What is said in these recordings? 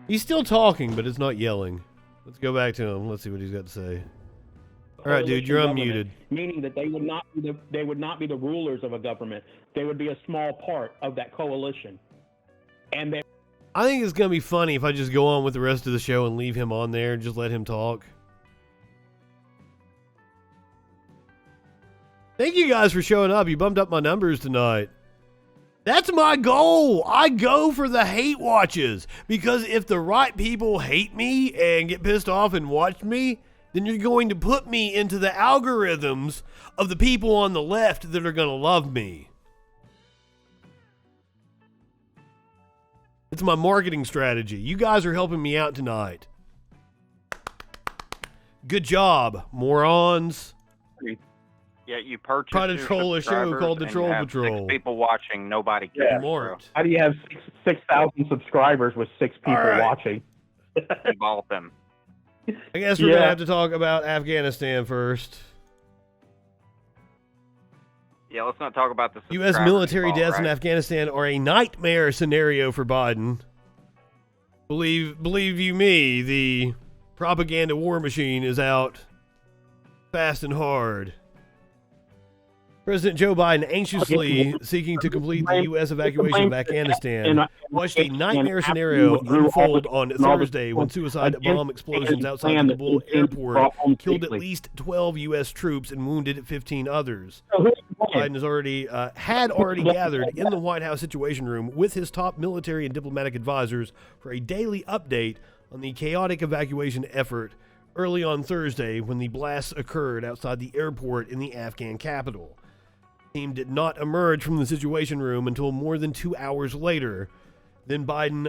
He's still talking, but it's not yelling. Let's go back to him. Let's see what he's got to say. All right, dude, you're unmuted. Meaning that they would not be the rulers of a government. They would be a small part of that coalition. And they. I think it's gonna be funny if I just go on with the rest of the show and leave him on there and just let him talk. Thank you guys for showing up. You bumped up my numbers tonight. That's my goal. I go for the hate watches because if the right people hate me and get pissed off and watch me, then you're going to put me into the algorithms of the people on the left that are going to love me. It's my marketing strategy. You guys are helping me out tonight. Good job, morons. Yeah, you purchased. Try to troll a show called the Troll Patrol. 6 people watching, nobody cares. Yeah. How do you have 6,000 subscribers with 6 people watching? You bought them. I guess we're going to have to talk about Afghanistan first. Yeah, let's not talk about the U.S. military deaths in Afghanistan are a nightmare scenario for Biden. Believe you me, the propaganda war machine is out fast and hard. President Joe Biden, anxiously seeking to complete the U.S. evacuation of Afghanistan, watched a nightmare scenario unfold on Thursday when suicide bomb explosions outside the Kabul airport killed at least 12 U.S. troops and wounded 15 others. Biden had already gathered in the White House Situation Room with his top military and diplomatic advisors for a daily update on the chaotic evacuation effort early on Thursday when the blasts occurred outside the airport in the Afghan capital. The team did not emerge from the Situation Room until more than 2 hours later. Then Biden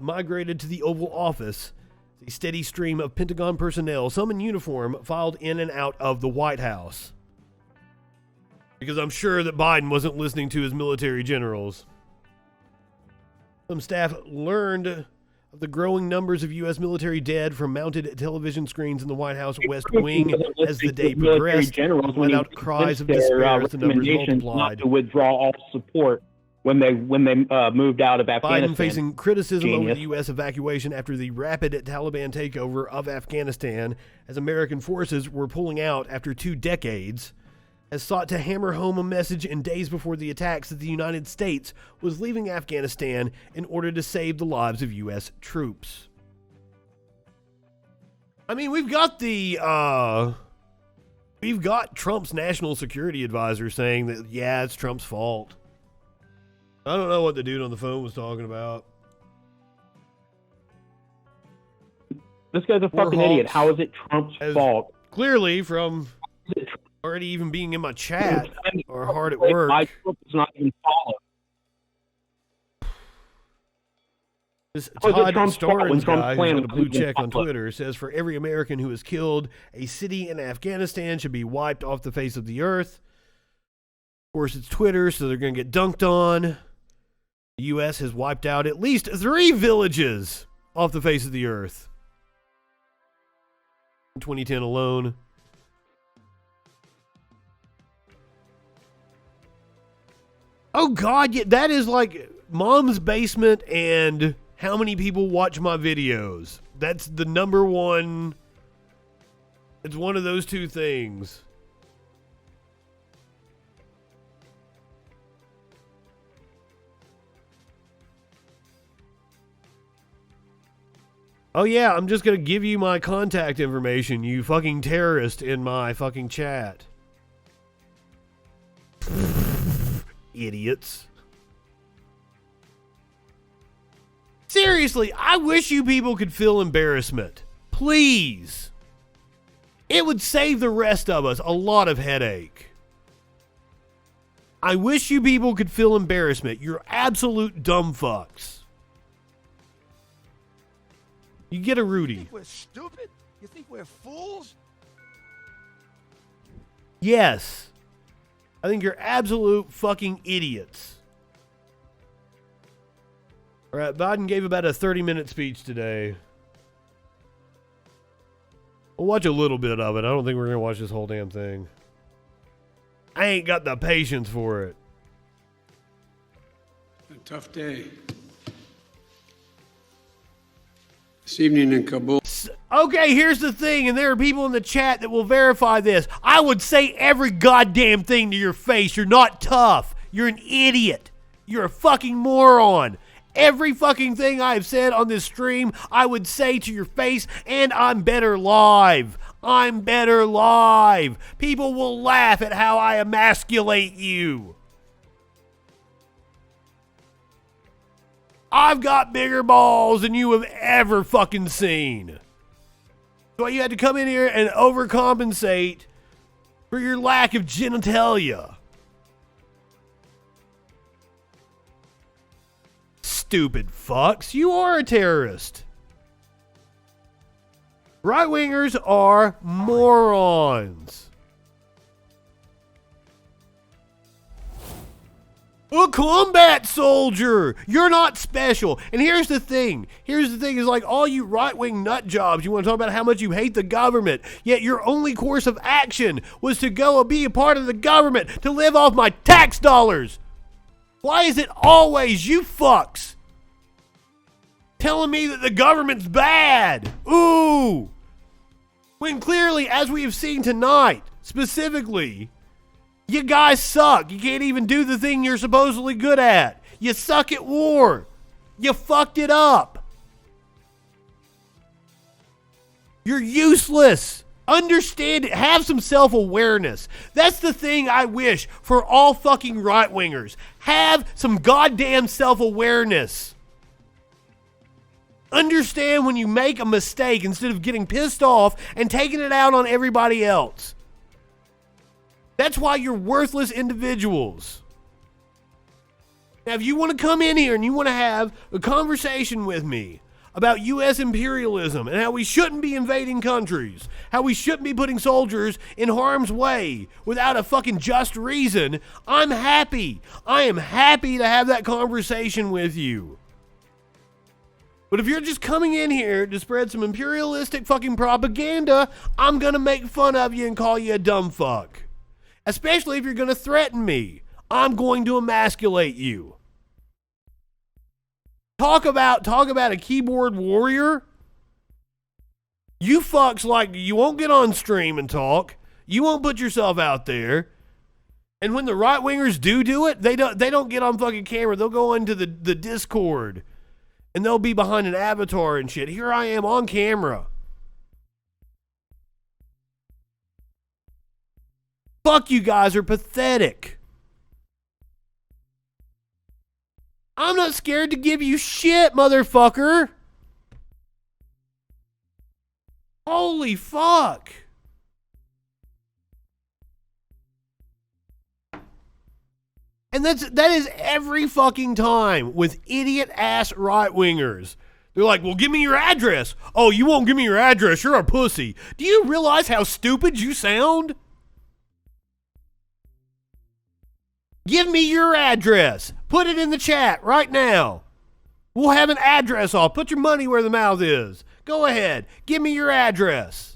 migrated to the Oval Office. A steady stream of Pentagon personnel, some in uniform, filed in and out of the White House. Because I'm sure that Biden wasn't listening to his military generals. Some staff learned of the growing numbers of U.S. military dead from mounted television screens in the White House West Wing as the day progressed, let out cries of despair as the numbers multiplied. To withdraw all support when they moved out of Afghanistan. Biden facing criticism over the U.S. evacuation after the rapid Taliban takeover of Afghanistan as American forces were pulling out after 2 decades, has sought to hammer home a message in days before the attacks that the United States was leaving Afghanistan in order to save the lives of U.S. troops. I mean, we've got Trump's national security advisor saying that, yeah, it's Trump's fault. I don't know what the dude on the phone was talking about. This guy's a fucking idiot. How is it Trump's fault? Clearly from already even being in my chat or hard at work. My Trump is not even followed. This Todd Starnes guy, who's got a blue check on Twitter, says for every American who is killed, a city in Afghanistan should be wiped off the face of the earth. Of course, it's Twitter, so they're going to get dunked on. The U.S. has wiped out at least 3 villages off the face of the earth in 2010 alone. Oh, God, yeah, that is like Mom's Basement and how many people watch my videos. That's the number one. It's one of those 2 things. Oh, yeah, I'm just going to give you my contact information, you fucking terrorist, in my fucking chat. Idiots. Seriously, I wish you people could feel embarrassment. Please. It would save the rest of us a lot of headache. I wish you people could feel embarrassment. You're absolute dumb fucks. You get a Rudy. You think we're stupid? You think we're fools? Yes. I think you're absolute fucking idiots. All right, Biden gave about a 30-minute speech today. We'll watch a little bit of it. I don't think we're going to watch this whole damn thing. I ain't got the patience for it. A tough day. This evening in Kabul. Okay, here's the thing, and there are people in the chat that will verify this. I would say every goddamn thing to your face. You're not tough. You're an idiot. You're a fucking moron. Every fucking thing I've said on this stream, I would say to your face, and I'm better live. I'm better live. People will laugh at how I emasculate you. I've got bigger balls than you have ever fucking seen. So you had to come in here and overcompensate for your lack of genitalia. Stupid fucks. You are a terrorist. Right-wingers are morons. A combat soldier! You're not special. And here's the thing. Is like all you right-wing nut jobs, you want to talk about how much you hate the government, yet your only course of action was to go and be a part of the government, to live off my tax dollars. Why is it always you fucks telling me that the government's bad? Ooh! When clearly, as we have seen tonight, specifically, you guys suck. You can't even do the thing you're supposedly good at. You suck at war. You fucked it up. You're useless. Understand it. Have some self-awareness. That's the thing I wish for all fucking right-wingers. Have some goddamn self-awareness. Understand when you make a mistake instead of getting pissed off and taking it out on everybody else. That's why you're worthless individuals. Now, if you want to come in here and you want to have a conversation with me about U.S. imperialism and how we shouldn't be invading countries, how we shouldn't be putting soldiers in harm's way without a fucking just reason, I'm happy. I am happy to have that conversation with you. But if you're just coming in here to spread some imperialistic fucking propaganda, I'm going to make fun of you and call you a dumb fuck. Especially if you're going to threaten me. I'm going to emasculate you. Talk about a keyboard warrior. You fucks you won't get on stream and talk. You won't put yourself out there. And when the right wingers do it, they don't get on fucking camera. They'll go into the Discord and they'll be behind an avatar and shit. Here I am on camera. Fuck, you guys are pathetic. I'm not scared to give you shit, motherfucker. Holy fuck. And that is every fucking time with idiot ass right wingers. They're like, well, give me your address. Oh, you won't give me your address. You're a pussy. Do you realize how stupid you sound? Give me your address. Put it in the chat right now. We'll have an address off. Put your money where the mouth is. Go ahead. Give me your address.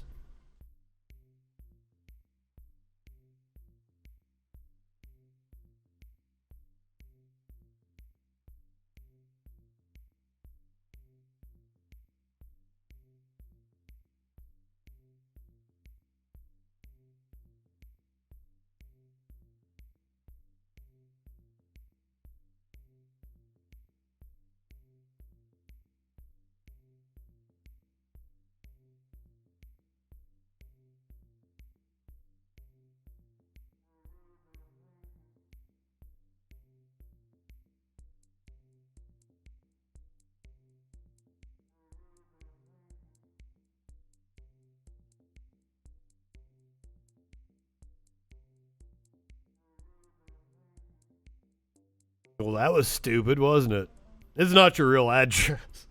Well, that was stupid, wasn't it? It's not your real address.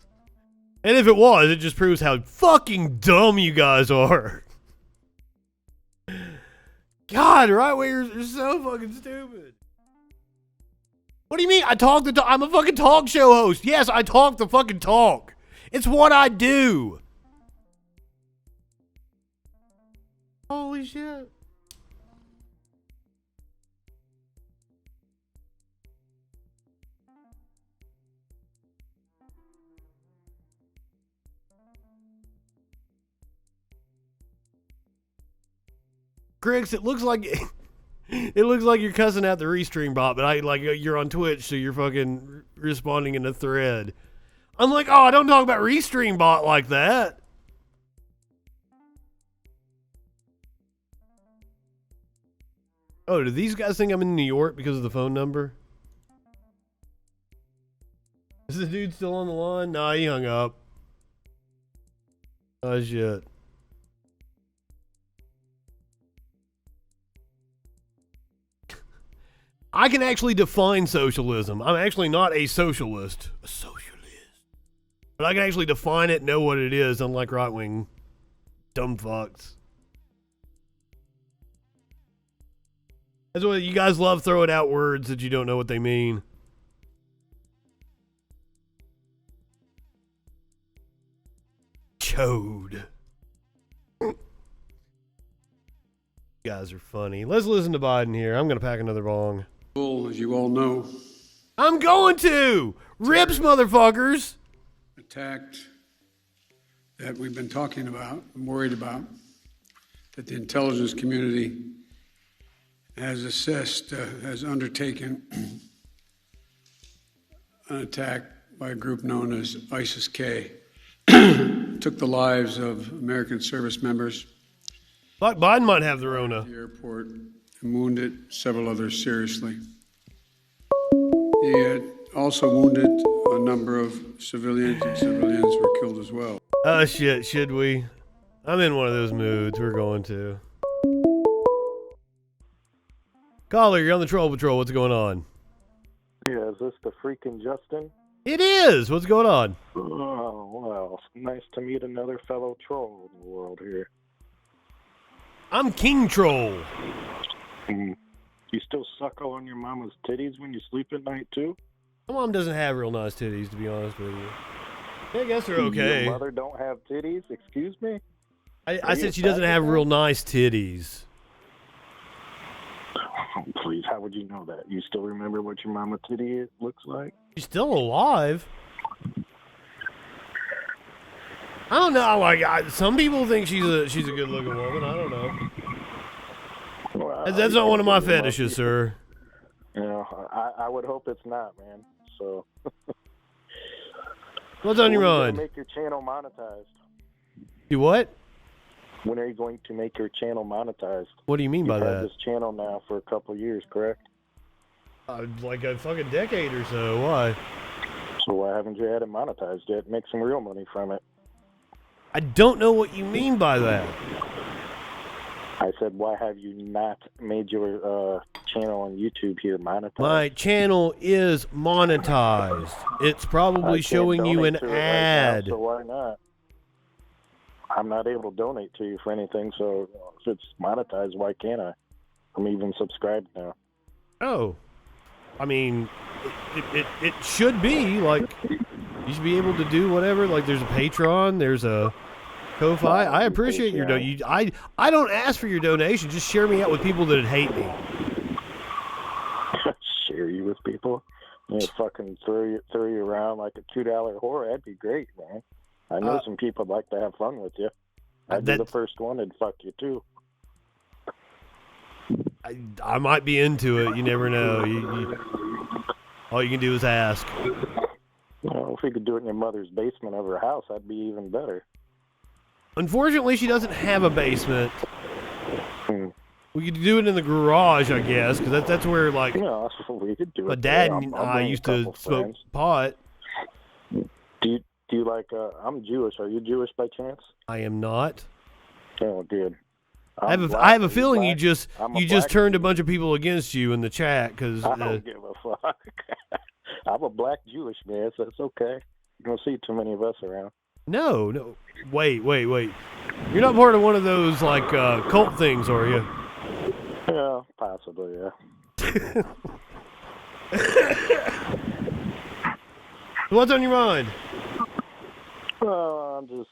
And if it was, it just proves how fucking dumb you guys are. God, right-wingers are so fucking stupid. What do you mean? I talk the talk. I'm a fucking talk show host. Yes, I talk the fucking talk. It's what I do. Holy shit. Grix, it looks like it looks like you're cussing out the Restream bot, but you're on Twitch, so you're fucking responding in a thread. I'm like, oh, don't talk about Restream bot like that. Oh, do these guys think I'm in New York because of the phone number? Is this dude still on the line? Nah, he hung up. Oh, shit. I can actually define socialism. I'm actually not a socialist. A socialist. But I can actually define it, know what it is, unlike right-wing dumb fucks. That's what you guys love, throwing out words that you don't know what they mean. Chode. You guys are funny. Let's listen to Biden here. I'm going to pack another bong. As you all know, I'm going to! Ribs, motherfuckers! Attacked that we've been talking about, I'm worried about, that the intelligence community has assessed, has undertaken an attack by a group known as ISIS-K. Took the lives of American service members. Biden might have the Rona. At the airport and wounded several others seriously. He had also wounded a number of civilians, and civilians were killed as well. Oh shit, should we? I'm in one of those moods. We're going to. Caller, you're on the Troll Patrol. What's going on? Yeah, is this the freaking Justin? It is. What's going on? Oh, well, nice to meet another fellow troll in the world here. I'm King Troll. You still suckle on your mama's titties when you sleep at night, too? My mom doesn't have real nice titties, to be honest with you. I guess they're okay. Your mother don't have titties? Excuse me? I said she doesn't have real nice titties. Oh, please, how would you know that? You still remember what your mama titty looks like? She's still alive. I don't know. Like, some people think she's a good-looking woman. I don't know. Well, That's not one of my fetishes, sir. You know, I would hope it's not, man. So. What's on your mind? Make your channel monetized. You what? When are you going to make your channel monetized? What do you mean by You've that? had this channel now for a couple of years, correct? Like a fucking decade or so. Why? So why haven't you had it monetized yet? Make some real money from it. I don't know what you mean by that. I said, why have you not made your channel on YouTube here monetized? My channel is monetized. It's probably showing you an ad. Right now, so why not? I'm not able to donate to you for anything, so if it's monetized, why can't I? I'm even subscribed now. Oh. I mean, it should be, like, you should be able to do whatever. Like, there's a Patreon, there's a Ko-Fi. I appreciate your donation. I don't ask for your donation. Just share me out with people that hate me. Share you with people? You know, fucking throw you around like a $2 whore. That'd be great, man. I know some people like to have fun with you. I'd be the first one and fuck you too. I might be into it. You never know. All you can do is ask. Well, if we could do it in your mother's basement of her house, that'd be even better. Unfortunately, she doesn't have a basement. We could do it in the garage, I guess, because that's where, like, yeah, we could do my it dad and I used to smoke pot. Do you like? I'm Jewish. Are you Jewish by chance? I am not. Oh, good. I have a feeling you just turned a bunch of people against you in the chat because I don't give a fuck. I'm a black Jewish man, so it's okay. You don't see too many of us around. No. Wait. You're not part of one of those, like, cult things, are you? Yeah, possibly, yeah. What's on your mind? Well, I'm just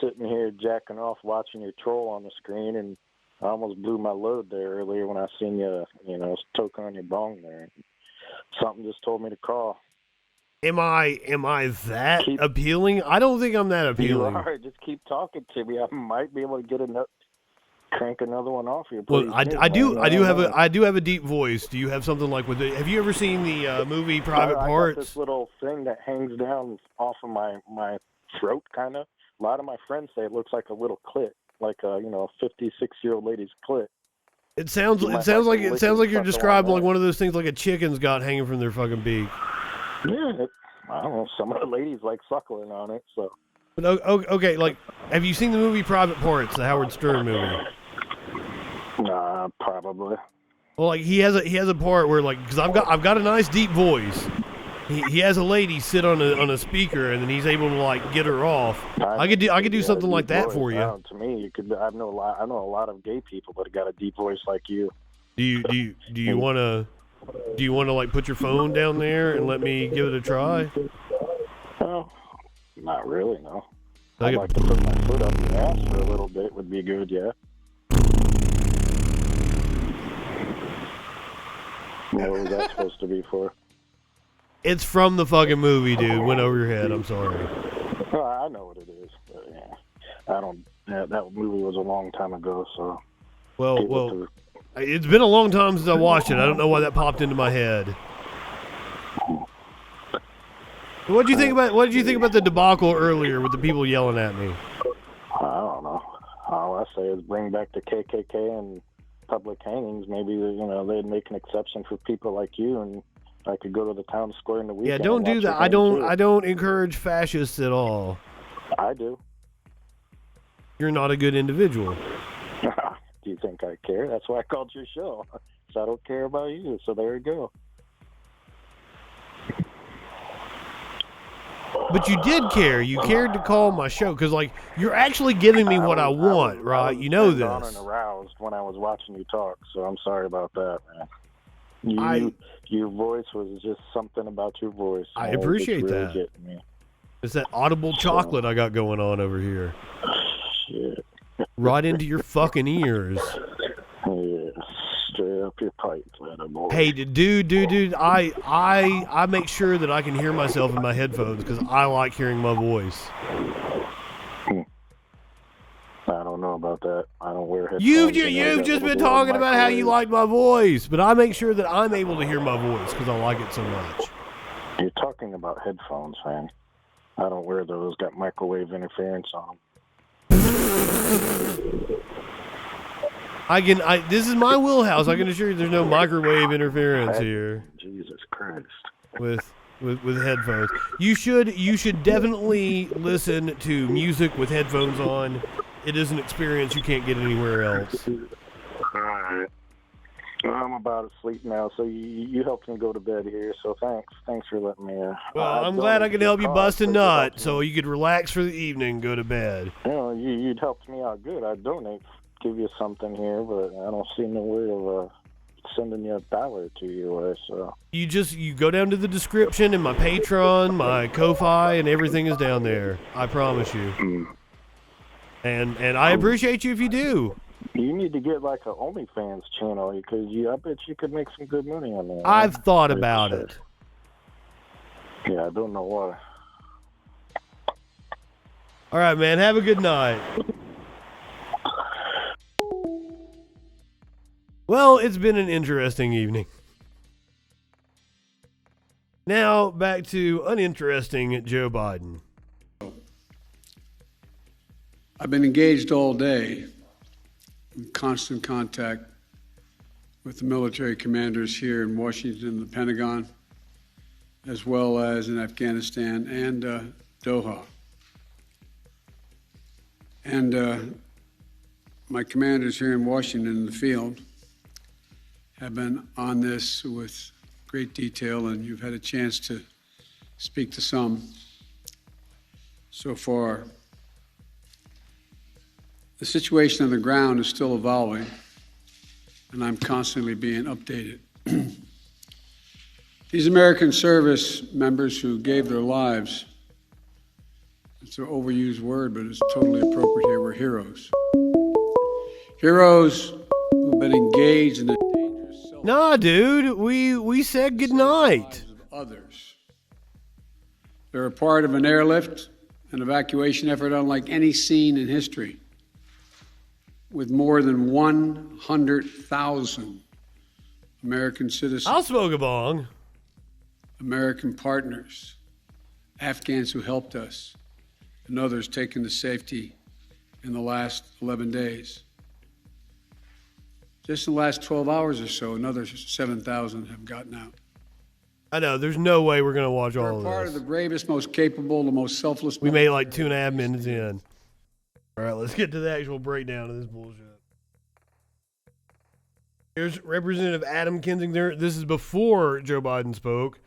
sitting here jacking off watching your troll on the screen, and I almost blew my load there earlier when I seen you toke on your bong there. Something just told me to call. Am I that appealing? I don't think I'm that appealing. You are. Just keep talking to me. I might be able to get a crank another one off here. Well, I do have a deep voice. Do you have something like with it? Have you ever seen the movie Private Parts? I got this little thing that hangs down off of my throat, kind of. A lot of my friends say it looks like a little clit, like a 56-year-old lady's clit. It sounds like you're describing like one of those things like a chicken's got hanging from their fucking beak. Yeah, I don't know. Some of the ladies like suckling on it, so. But okay, like, have you seen the movie Private Parts, the Howard Stern movie? Nah, probably. Well, like he has a part where like, because I've got a nice deep voice. He has a lady sit on a speaker and then he's able to like get her off. I could do something like that for you. To me, you could. I know a lot of gay people that have got a deep voice like you. Do you want to like put your phone down there and let me give it a try? No, not really. No. I'd like to put my foot up the ass for a little bit. Would be good. Yeah. What was that supposed to be for? It's from the fucking movie, dude. Went over your head. I'm sorry. Well, I know what it is, but yeah, I don't. Yeah, that movie was a long time ago, so. Well, it's been a long time since I watched it. I don't know why that popped into my head. What did you think about the debacle earlier with the people yelling at me? I don't know. All I say is bring back the KKK and public hangings. Maybe they'd make an exception for people like you, and I could go to the town square in the weekend. Yeah, don't do that. I don't encourage fascists at all. I do. You're not a good individual. Do you think I care? That's why I called your show. So I don't care about you. So there you go. But you did care. You cared to call my show because, like, you're actually giving me what I want, right? You know this. I was and aroused when I was watching you talk, so I'm sorry about that, man. Your voice was just something about your voice. I appreciate really that. It's that audible chocolate I got going on over here. Shit. Right into your fucking ears. Yeah, straight up your pipes, boy. Hey, dude, I make sure that I can hear myself in my headphones because I like hearing my voice. I don't know about that. I don't wear headphones. You've just been talking about how you like my voice, but I make sure that I'm able to hear my voice because I like it so much. You're talking about headphones, man. I don't wear those. Got microwave interference on them. This is my wheelhouse. I can assure you there's no microwave interference here. Jesus Christ. With headphones. You should definitely listen to music with headphones on. It is an experience you can't get anywhere else. All right. I'm about asleep now, so you helped me go to bed here, so thanks for letting me. Well, I'm glad I could help you bust a nut so you could relax for the evening and go to bed. You'd helped me out good. I'd give you something here, but I don't see no way of sending you $1 to your way, so. You go down to the description and my Patreon, my Ko-Fi, and everything is down there. I promise you. And I appreciate you if you do. You need to get like an OnlyFans channel because I bet you could make some good money on that. I've thought about it. Yeah, I don't know why. All right, man. Have a good night. Well, it's been an interesting evening. Now, back to uninteresting Joe Biden. I've been engaged all day in constant contact with the military commanders here in Washington and the Pentagon, as well as in Afghanistan and Doha. And my commanders here in Washington in the field have been on this with great detail, and you've had a chance to speak to some so far. The situation on the ground is still evolving, and I'm constantly being updated. These American service members who gave their lives, it's an overused word, but it's totally appropriate here, were heroes. Heroes who've been engaged in the dangerous self. Nah, dude, we said goodnight. Others. They're a part of an airlift and evacuation effort unlike any seen in history. with more than 100,000 American citizens. I'll smoke a bong. American partners, Afghans who helped us, and others taken to safety in the last 11 days. Just in the last 12 hours or so, another 7,000 have gotten out. I know, there's no way we're going to watch all of They're part this. of the bravest, most capable, the most selfless. We made like 2.5 minutes in. All right, let's get to the actual breakdown of this bullshit. Here's Representative Adam Kinzinger. This is before Joe Biden spoke.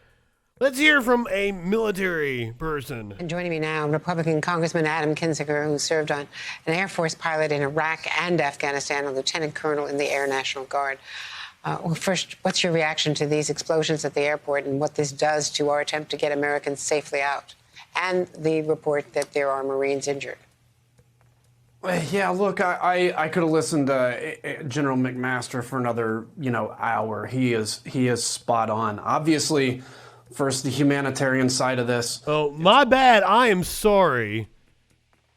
Let's hear from a military person. And joining me now, Republican Congressman Adam Kinzinger, who served on an Air Force pilot in Iraq and Afghanistan, a lieutenant colonel in the Air National Guard. Well, first, what's your reaction to these explosions at the airport and what this does to our attempt to get Americans safely out? And the report that there are Marines injured. Yeah, look, I could have listened to General McMaster for another, hour. He is spot on. Obviously, first, the humanitarian side of this. Oh, my bad. I am sorry.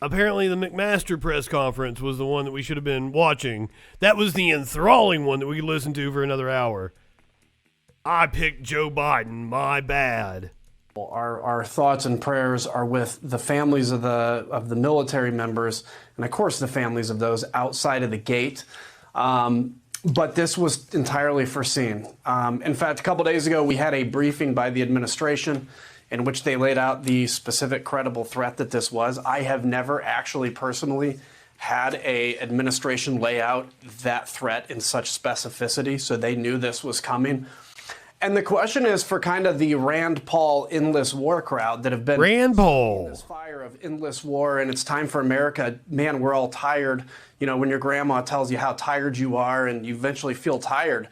Apparently, the McMaster press conference was the one that we should have been watching. That was the enthralling one that we could listen to for another hour. I picked Joe Biden. My bad. Our thoughts and prayers are with the families of the military members, and of course, the families of those outside of the gate. But this was entirely foreseen. In fact, a couple days ago, we had a briefing by the administration in which they laid out the specific credible threat that this was. I have never actually personally had a administration lay out that threat in such specificity, so they knew this was coming. And the question is for kind of the Rand Paul endless war crowd that have been Rand Paul. this fire of endless war, and it's time for America. Man, we're all tired. When your grandma tells you how tired you are and you eventually feel tired,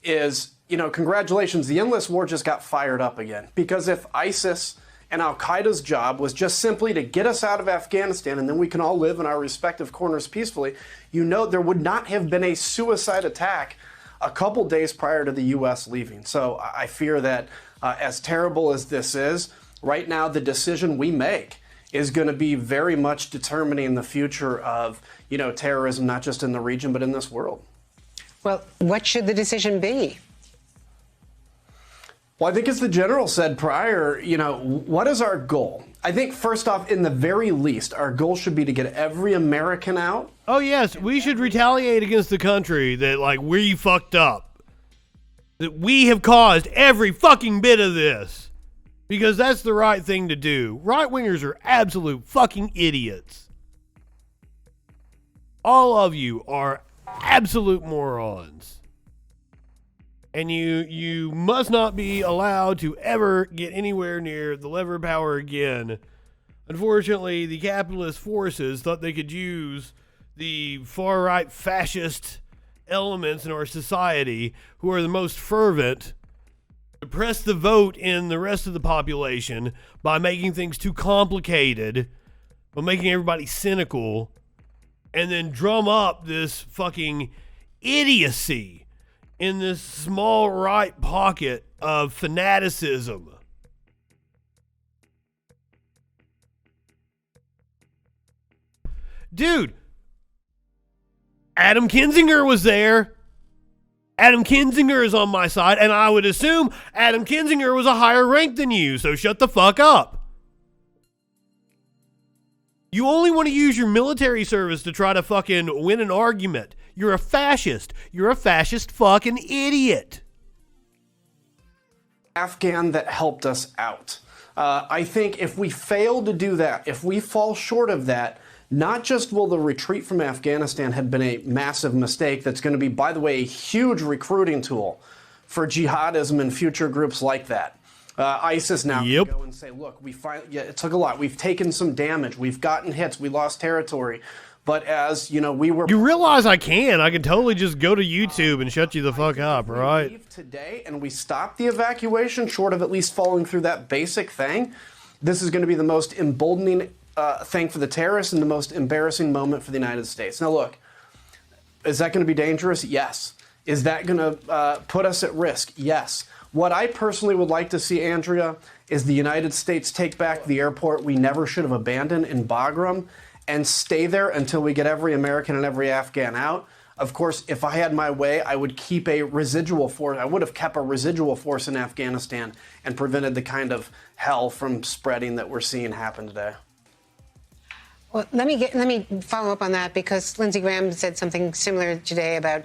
congratulations, the endless war just got fired up again. Because if ISIS and Al-Qaeda's job was just simply to get us out of Afghanistan and then we can all live in our respective corners peacefully, there would not have been a suicide attack a couple days prior to the U.S. leaving. So I fear that as terrible as this is, right now the decision we make is going to be very much determining the future of, terrorism, not just in the region, but in this world. Well, what should the decision be? Well, I think as the general said prior, what is our goal? I think first off, in the very least, our goal should be to get every American out. Oh, yes, we should retaliate against the country that, we fucked up. That we have caused every fucking bit of this. Because that's the right thing to do. Right-wingers are absolute fucking idiots. All of you are absolute morons. And you must not be allowed to ever get anywhere near the lever of power again. Unfortunately, the capitalist forces thought they could use the far-right fascist elements in our society, who are the most fervent, to press the vote in the rest of the population by making things too complicated, by making everybody cynical, and then drum up this fucking idiocy in this small right pocket of fanaticism. Dude, Adam Kinzinger was there. Adam Kinzinger is on my side, and I would assume Adam Kinzinger was a higher rank than you, so shut the fuck up. You only want to use your military service to try to fucking win an argument. You're a fascist. You're a fascist fucking idiot. Afghan that helped us out. I think if we fail to do that, if we fall short of that, not just will the retreat from Afghanistan have been a massive mistake that's going to be, by the way, a huge recruiting tool for jihadism and future groups like that. ISIS now can go and say, look, it took a lot. We've taken some damage. We've gotten hits. We lost territory. But as, we were... You realize I can totally just go to YouTube and shut you the fuck up, right? If we leave today and we stop the evacuation, short of at least following through that basic thing, this is going to be the most emboldening thing for the terrorists and the most embarrassing moment for the United States. Now, look, is that going to be dangerous? Yes. Is that going to put us at risk? Yes. What I personally would like to see, Andrea, is the United States take back the airport we never should have abandoned in Bagram and stay there until we get every American and every Afghan out. Of course, if I had my way, I would keep a residual force. I would have kept a residual force in Afghanistan and prevented the kind of hell from spreading that we're seeing happen today. Well, let me follow up on that, because Lindsey Graham said something similar today about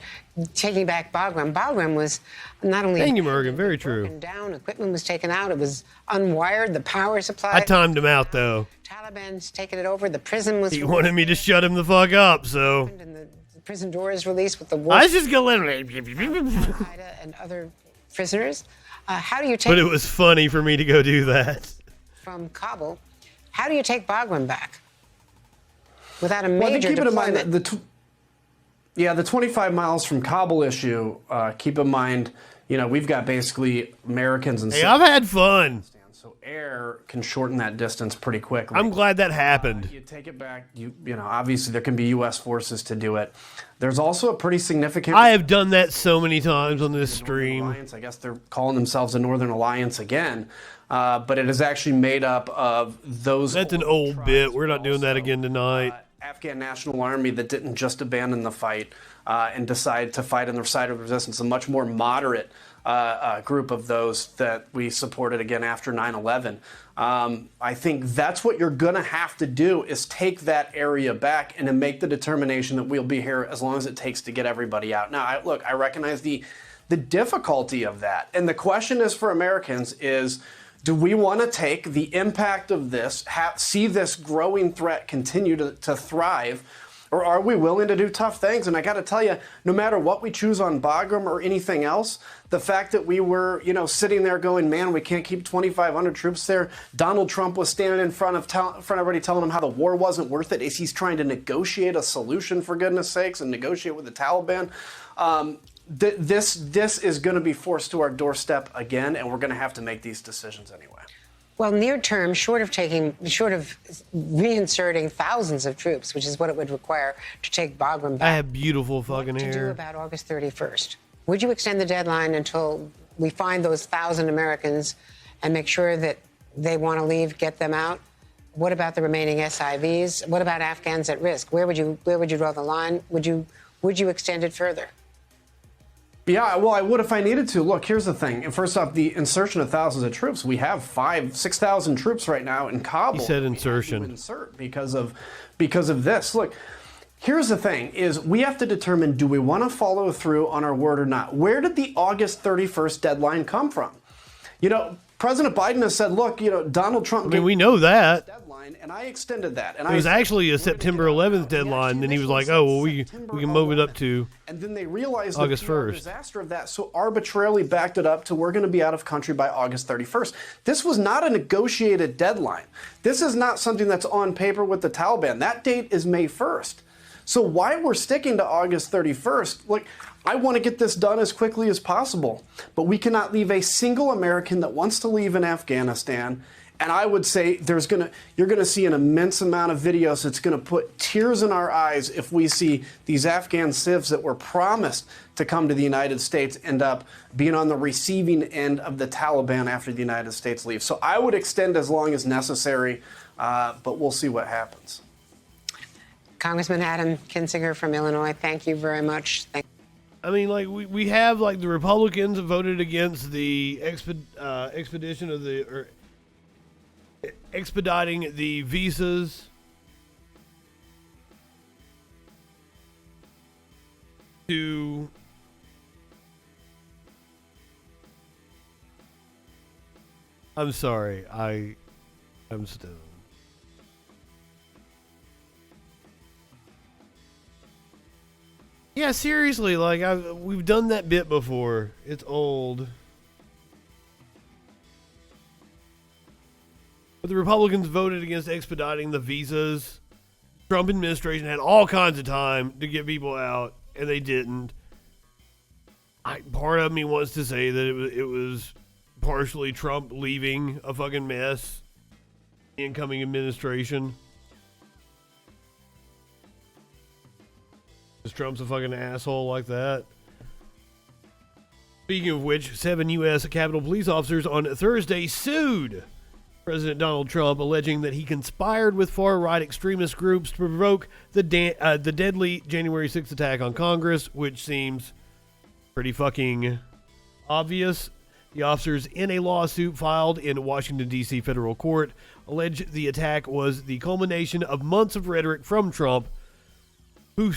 taking back Bagram. Bagram was not only Thank you, Morgan. Very true. Down, equipment was taken out. It was unwired. The power supply. I timed him out though. Taliban's taken it over. The prison was. He wanted me to shut him the fuck up, so. And the prison doors released with the. I was just gonna let him. And other prisoners. How do you take? But it was funny for me to go do that. From Kabul, how do you take Bagram back? Without a major deployment. The 25 miles from Kabul issue, keep in mind, we've got basically Americans and... Hey, I've had fun. So air can shorten that distance pretty quickly. I'm glad that happened. You take it back, obviously there can be U.S. forces to do it. There's also a pretty significant... I have done that so many times on this stream. Alliance. I guess they're calling themselves a Northern Alliance again. But it is actually made up of those... That's an old bit. We're not doing that again tonight. Afghan National Army that didn't just abandon the fight and decide to fight on the side of resistance, a much more moderate group of those that we supported again after 9/11. I think that's what you're going to have to do, is take that area back and then make the determination that we'll be here as long as it takes to get everybody out. Now, I recognize the difficulty of that. And the question is for Americans is, do we want to take the impact of this, see this growing threat continue to thrive, or are we willing to do tough things? And I got to tell you, no matter what we choose on Bagram or anything else, the fact that we were, sitting there going, man, we can't keep 2,500 troops there. Donald Trump was standing in front of everybody telling him how the war wasn't worth it as he's trying to negotiate a solution, for goodness sakes, and negotiate with the Taliban. This is going to be forced to our doorstep again, and we're going to have to make these decisions anyway. Well, near term, short of reinserting thousands of troops, which is what it would require to take Bagram back. I have beautiful fucking hair. What to do about August 31st? Would you extend the deadline until we find those 1,000 Americans and make sure that they want to leave, get them out? What about the remaining SIVs? What about Afghans at risk? Where would you draw the line? Would you extend it further? Yeah, well, I would if I needed to. Look, here's the thing. And first off, the insertion of thousands of troops. We have 6,000 troops right now in Kabul. He said insertion. Insert because of this. Look, here's the thing: is we have to determine, do we want to follow through on our word or not? Where did the August 31st deadline come from? President Biden has said, look, Donald Trump... we know that. Deadline, and I extended that. And it was actually a September 11th deadline, and then he was like, oh, well, we can move it up to and then they realized August the 1st. Disaster of that, so arbitrarily backed it up to we're going to be out of country by August 31st. This was not a negotiated deadline. This is not something that's on paper with the Taliban. That date is May 1st. So why we're sticking to August 31st, look, I want to get this done as quickly as possible, but we cannot leave a single American that wants to leave in Afghanistan. And I would say you're going to see an immense amount of videos that's going to put tears in our eyes if we see these Afghan civs that were promised to come to the United States end up being on the receiving end of the Taliban after the United States leaves. So I would extend as long as necessary, but we'll see what happens. Congressman Adam Kinzinger from Illinois, thank you very much. We have the Republicans voted against the expedition of expediting the visas to I'm sorry, I'm stoned. Yeah, seriously, we've done that bit before. It's old. But the Republicans voted against expediting the visas. Trump administration had all kinds of time to get people out, and they didn't. Part of me wants to say that it was partially Trump leaving a fucking mess. Incoming administration. Trump's a fucking asshole like that. Speaking of which, 7 U.S. Capitol police officers on Thursday sued President Donald Trump, alleging that he conspired with far-right extremist groups to provoke the deadly January 6th attack on Congress, which seems pretty fucking obvious. The officers in a lawsuit filed in Washington, D.C. federal court allege the attack was the culmination of months of rhetoric from Trump, who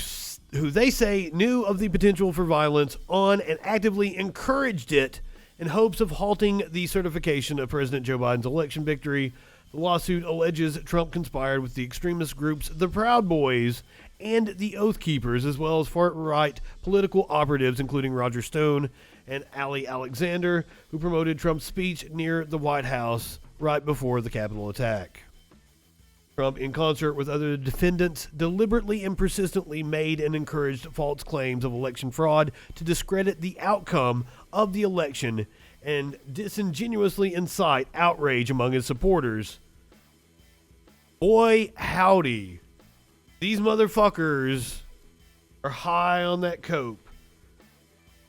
they say knew of the potential for violence on and actively encouraged it in hopes of halting the certification of President Joe Biden's election victory. The lawsuit alleges Trump conspired with the extremist groups the Proud Boys and the Oath Keepers, as well as far-right political operatives, including Roger Stone and Ali Alexander, who promoted Trump's speech near the White House right before the Capitol attack. Trump, in concert with other defendants, deliberately and persistently made and encouraged false claims of election fraud to discredit the outcome of the election and disingenuously incite outrage among his supporters. Boy, howdy. These motherfuckers are high on that coke.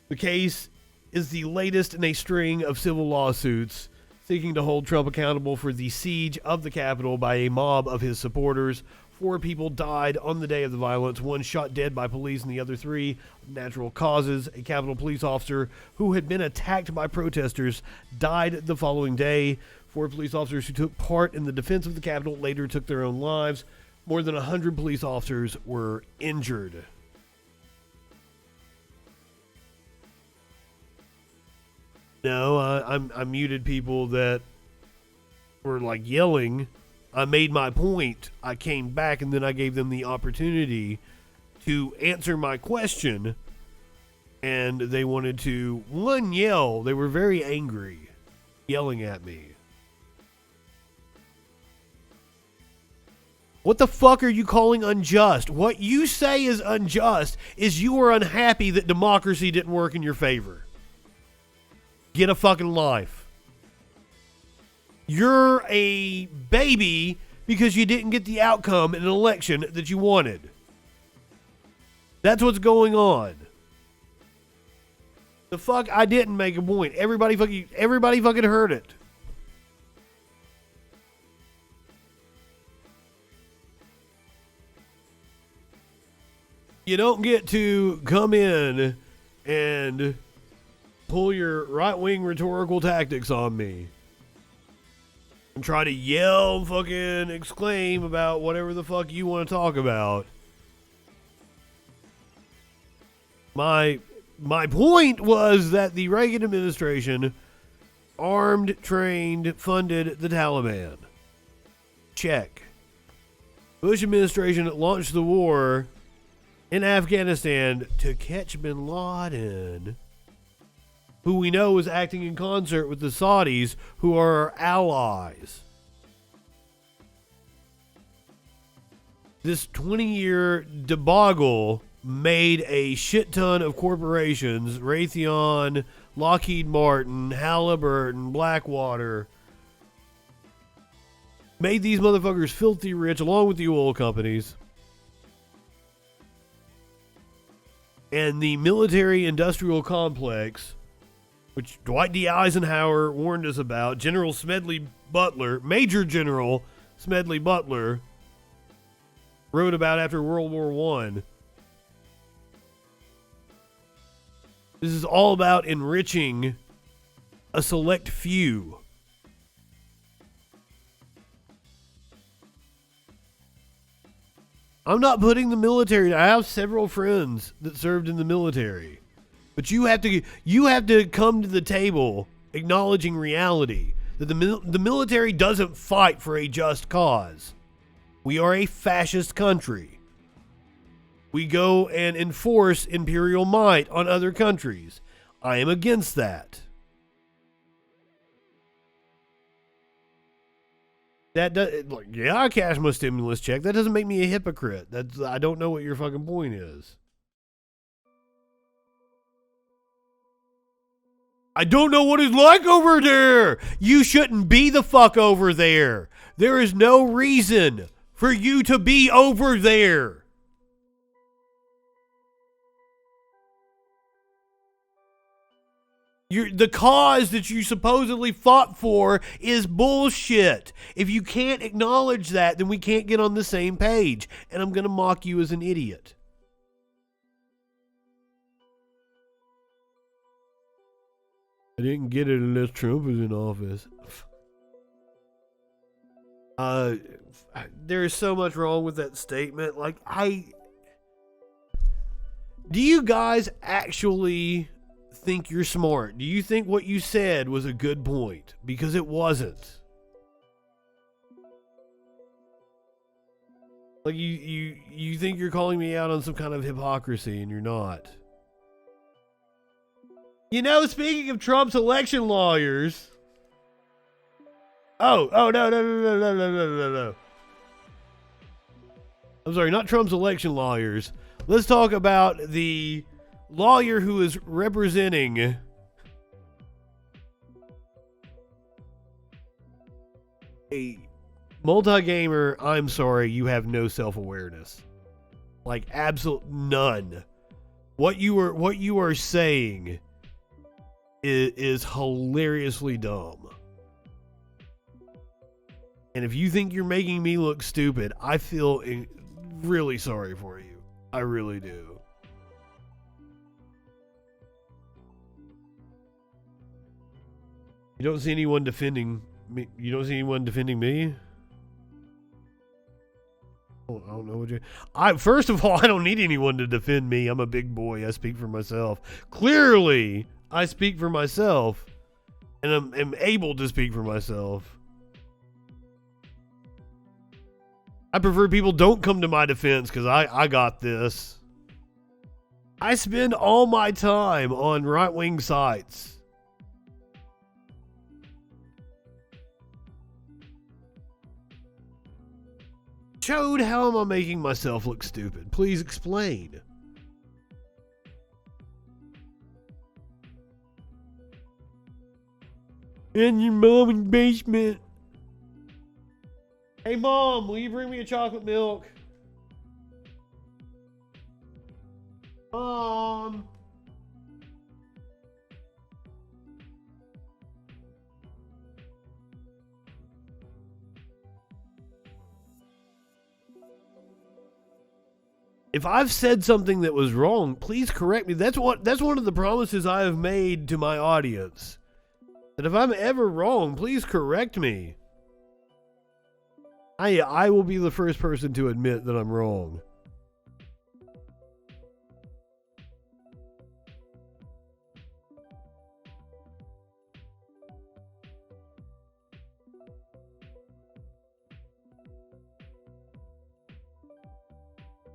The case is the latest in a string of civil lawsuits seeking to hold Trump accountable for the siege of the Capitol by a mob of his supporters. 4 people died on the day of the violence, 1 shot dead by police, and the other 3 natural causes. A Capitol police officer who had been attacked by protesters died the following day. 4 police officers who took part in the defense of the Capitol later took their own lives. More than 100 police officers were injured. No, I muted people that were like yelling. I made my point. I came back and then I gave them the opportunity to answer my question. And they wanted to, one, yell. They were very angry, yelling at me. What the fuck are you calling unjust? What you say is unjust is you are unhappy that democracy didn't work in your favor. Get a fucking life. You're a baby because you didn't get the outcome in an election that you wanted. That's what's going on. The fuck, I didn't make a point. Everybody fucking heard it. You don't get to come in and pull your right-wing rhetorical tactics on me and try to yell, fucking exclaim about whatever the fuck you want to talk about. My point was that the Reagan administration armed, trained, funded the Taliban. Check. Bush administration launched the war in Afghanistan to catch bin Laden, who we know is acting in concert with the Saudis, who are our allies. This 20-year debacle made a shit ton of corporations, Raytheon, Lockheed Martin, Halliburton, Blackwater, made these motherfuckers filthy rich along with the oil companies. And the military-industrial complex, which Dwight D. Eisenhower warned us about, General Smedley Butler, Major General Smedley Butler, wrote about after World War I. This is all about enriching a select few. I'm not putting the military. I have several friends that served in the military. But you have to come to the table acknowledging reality that the military doesn't fight for a just cause. We are a fascist country. We go and enforce imperial might on other countries. I am against that. That does, yeah, I cash my stimulus check. That doesn't make me a hypocrite. I don't know what your fucking point is. I don't know what it's like over there. You shouldn't be the fuck over there. There is no reason for you to be over there. The cause that you supposedly fought for is bullshit. If you can't acknowledge that, then we can't get on the same page. And I'm going to mock you as an idiot. I didn't get it unless Trump was in office. There's so much wrong with that statement. Like, do you guys actually think you're smart? Do you think what you said was a good point? Because it wasn't. Like, you think you're calling me out on some kind of hypocrisy, and you're not. You know, speaking of Trump's election lawyers. No. I'm sorry, not Trump's election lawyers. Let's talk about the lawyer who is representing a multi-gamer. I'm sorry, you have no self-awareness. Like, absolute none. What you are saying is hilariously dumb. And if you think you're making me look stupid, I feel really sorry for you. I really do. You don't see anyone defending me? You don't see anyone defending me? I don't know what you... First of all, I don't need anyone to defend me. I'm a big boy. I speak for myself. Clearly, I speak for myself. And I'm able to speak for myself. I prefer people don't come to my defense because I got this. I spend all my time on right-wing sites. Chode, how am I making myself look stupid? Please explain. In your mom's basement. Hey, Mom, will you bring me a chocolate milk? Mom. If I've said something that was wrong, please correct me. That's one of the promises I have made to my audience. That if I'm ever wrong, please correct me. I will be the first person to admit that I'm wrong.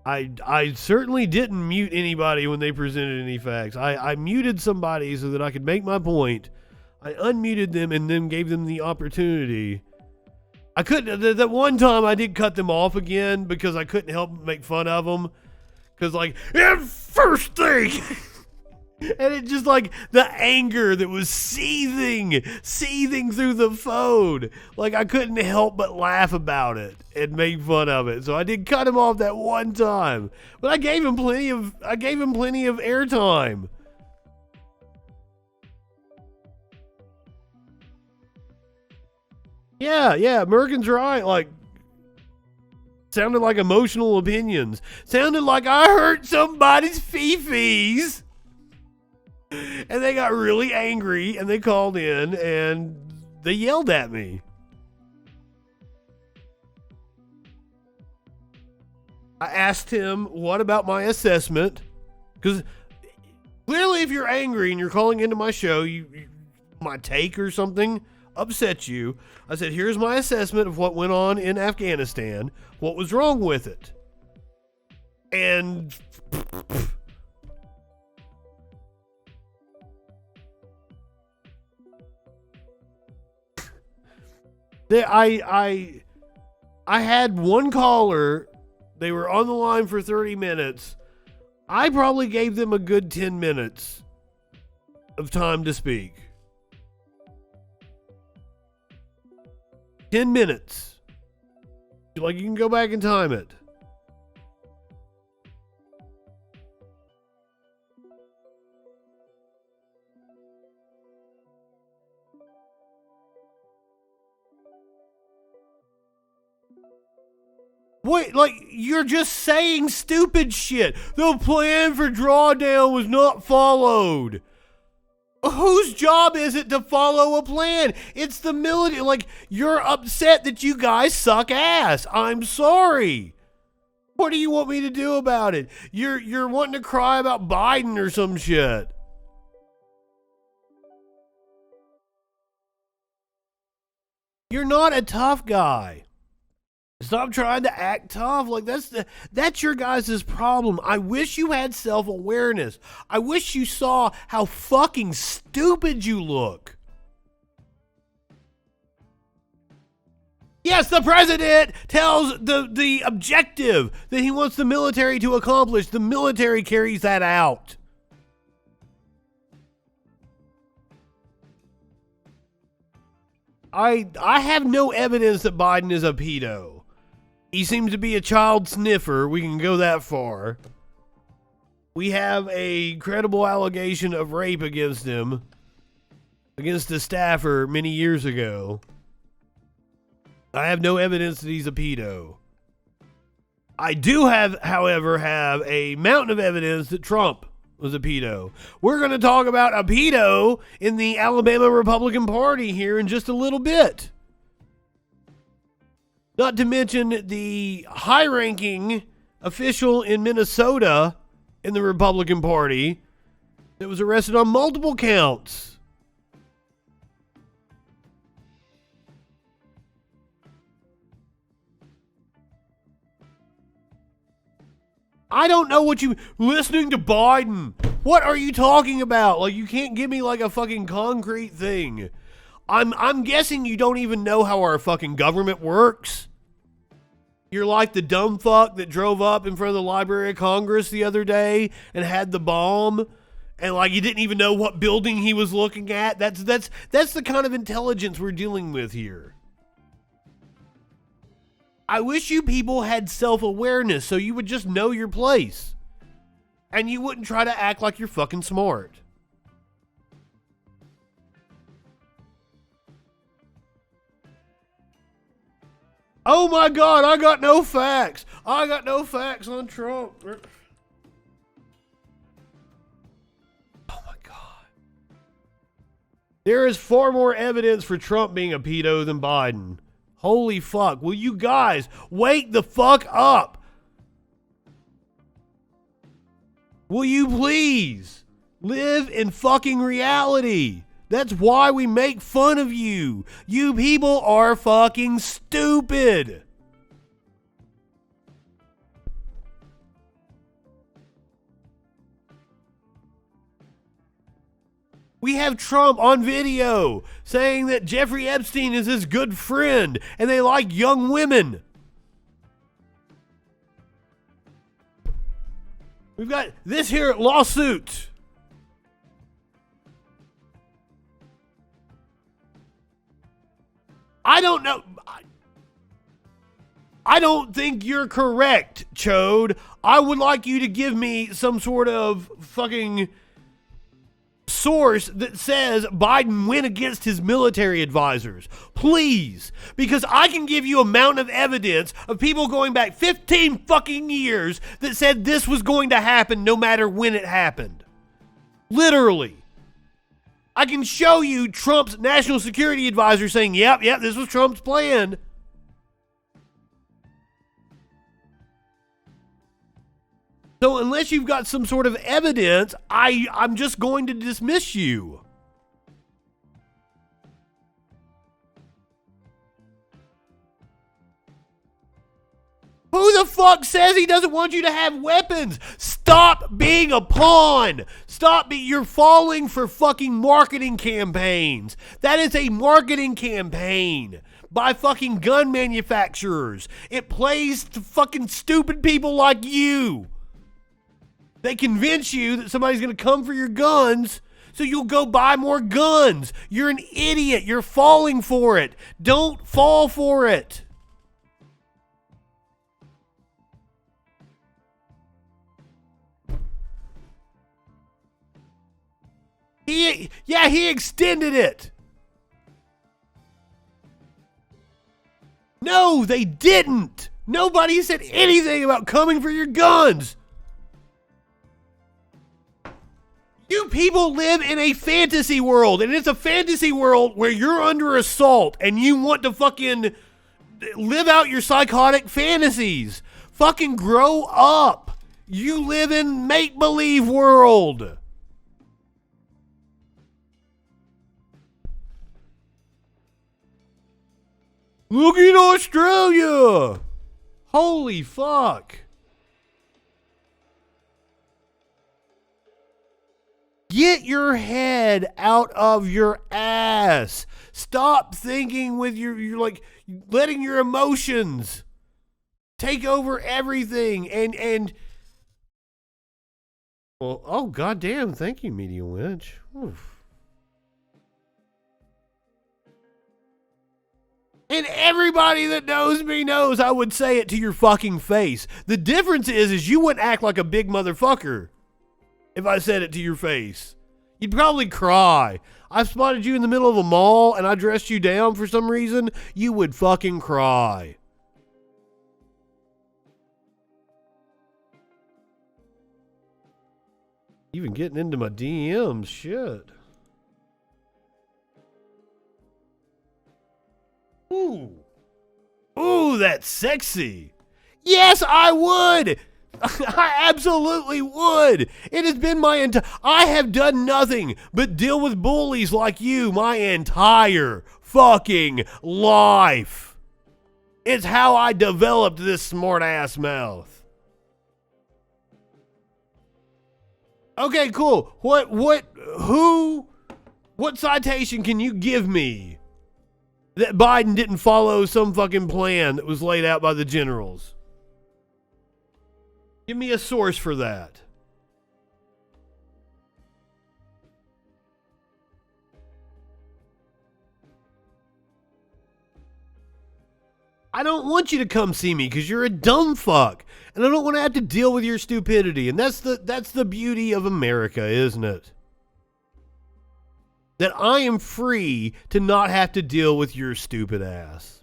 I certainly didn't mute anybody when they presented any facts. I muted somebody so that I could make my point. I unmuted them and then gave them the opportunity. I couldn't, that one time I did cut them off again because I couldn't help but make fun of them. Because, like, first thing. And it just, like, the anger that was seething through the phone. Like, I couldn't help but laugh about it and make fun of it. So I did cut him off that one time. But I gave him plenty of airtime. Yeah, Merkin's right. Like, sounded like emotional opinions. Sounded like I hurt somebody's fifis. And they got really angry and they called in and they yelled at me. I asked him, what about my assessment? Because clearly if you're angry and you're calling into my show, my take or something upset you. I said, here's my assessment of what went on in Afghanistan. What was wrong with it? And I had one caller. They were on the line for 30 minutes. I probably gave them a good 10 minutes of time to speak. 10 minutes. Like, you can go back and time it. Wait, like, you're just saying stupid shit. The plan for drawdown was not followed. Whose job is it to follow a plan? It's the military. Like, you're upset that you guys suck ass. I'm sorry. What do you want me to do about it? You're wanting to cry about Biden or some shit. You're not a tough guy. Stop trying to act tough. Like, that's your guys' problem. I wish you had self-awareness. I wish you saw how fucking stupid you look. Yes, the president tells the objective that he wants the military to accomplish. The military carries that out. I have no evidence that Biden is a pedo. He seems to be a child sniffer. We can go that far. We have a credible allegation of rape against him, against a staffer many years ago. I have no evidence that he's a pedo. I do have, however, a mountain of evidence that Trump was a pedo. We're going to talk about a pedo in the Alabama Republican Party here in just a little bit. Not to mention the high-ranking official in Minnesota in the Republican Party that was arrested on multiple counts. I don't know what you... Listening to Biden. What are you talking about? Like, you can't give me like a fucking concrete thing. I'm guessing you don't even know how our fucking government works. You're like the dumb fuck that drove up in front of the Library of Congress the other day and had the bomb, and like you didn't even know what building he was looking at. That's the kind of intelligence we're dealing with here. I wish you people had self-awareness so you would just know your place. And you wouldn't try to act like you're fucking smart. Oh my God, I got no facts. I got no facts on Trump. Oh my God. There is far more evidence for Trump being a pedo than Biden. Holy fuck. Will you guys wake the fuck up? Will you please live in fucking reality? That's why we make fun of you. You people are fucking stupid. We have Trump on video saying that Jeffrey Epstein is his good friend and they like young women. We've got this here lawsuit. I don't know. I don't think you're correct, Chode. I would like you to give me some sort of fucking source that says Biden went against his military advisors. Please. Because I can give you a mountain of evidence of people going back 15 fucking years that said this was going to happen no matter when it happened. Literally. I can show you Trump's national security advisor saying, yep, this was Trump's plan. So unless you've got some sort of evidence, I'm just going to dismiss you. Who the fuck says he doesn't want you to have weapons? Stop being a pawn. You're falling for fucking marketing campaigns. That is a marketing campaign by fucking gun manufacturers. It plays to fucking stupid people like you. They convince you that somebody's going to come for your guns, so you'll go buy more guns. You're an idiot. You're falling for it. Don't fall for it. He extended it. No, No, they didn't. Nobody said anything about coming for your guns. You people live in a fantasy world, and it's a fantasy world where you're under assault and you want to fucking live out your psychotic fantasies. Fucking grow up. You live in make-believe world. Look at Australia. Holy fuck. Get your head out of your ass. Stop thinking with you're like letting your emotions take over everything and well, oh goddamn, thank you, Media Winch. Oof. And everybody that knows me knows I would say it to your fucking face. The difference is you wouldn't act like a big motherfucker if I said it to your face. You'd probably cry. I spotted you in the middle of a mall and I dressed you down for some reason. You would fucking cry. Even getting into my DMs, shit. Ooh. Ooh, that's sexy. Yes, I would. I absolutely would. It has been my entire... I have done nothing but deal with bullies like you my entire fucking life. It's how I developed this smart-ass mouth. Okay, cool. What citation can you give me that Biden didn't follow some fucking plan that was laid out by the generals? Give me a source for that. I don't want you to come see me because you're a dumb fuck. And I don't want to have to deal with your stupidity. And that's the beauty of America, isn't it? That I am free to not have to deal with your stupid ass.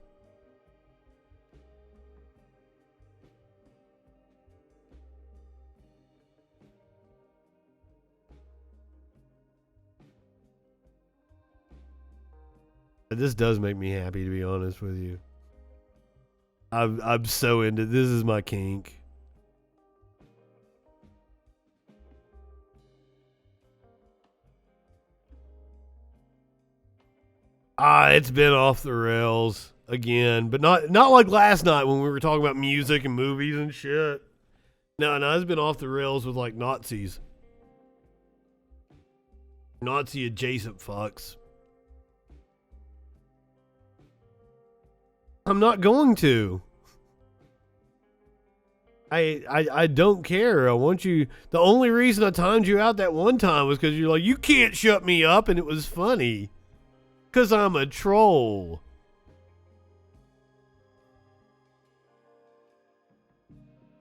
This does make me happy, to be honest with you. I'm so into this. Is my kink. It's been off the rails again, but not like last night when we were talking about music and movies and shit. No, it's been off the rails with like Nazis. Nazi adjacent fucks. I'm not going to. I don't care. I want you. The only reason I timed you out that one time was because you're like, you can't shut me up, and it was funny. Because I'm a troll.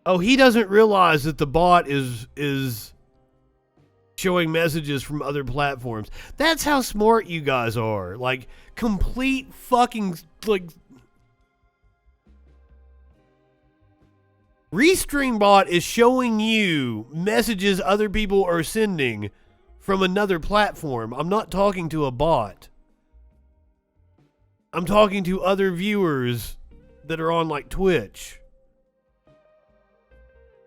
Oh, he doesn't realize that the bot is showing messages from other platforms. That's how smart you guys are. Like, complete fucking, like... Restreambot is showing you messages other people are sending from another platform. I'm not talking to a bot. I'm talking to other viewers that are on like Twitch.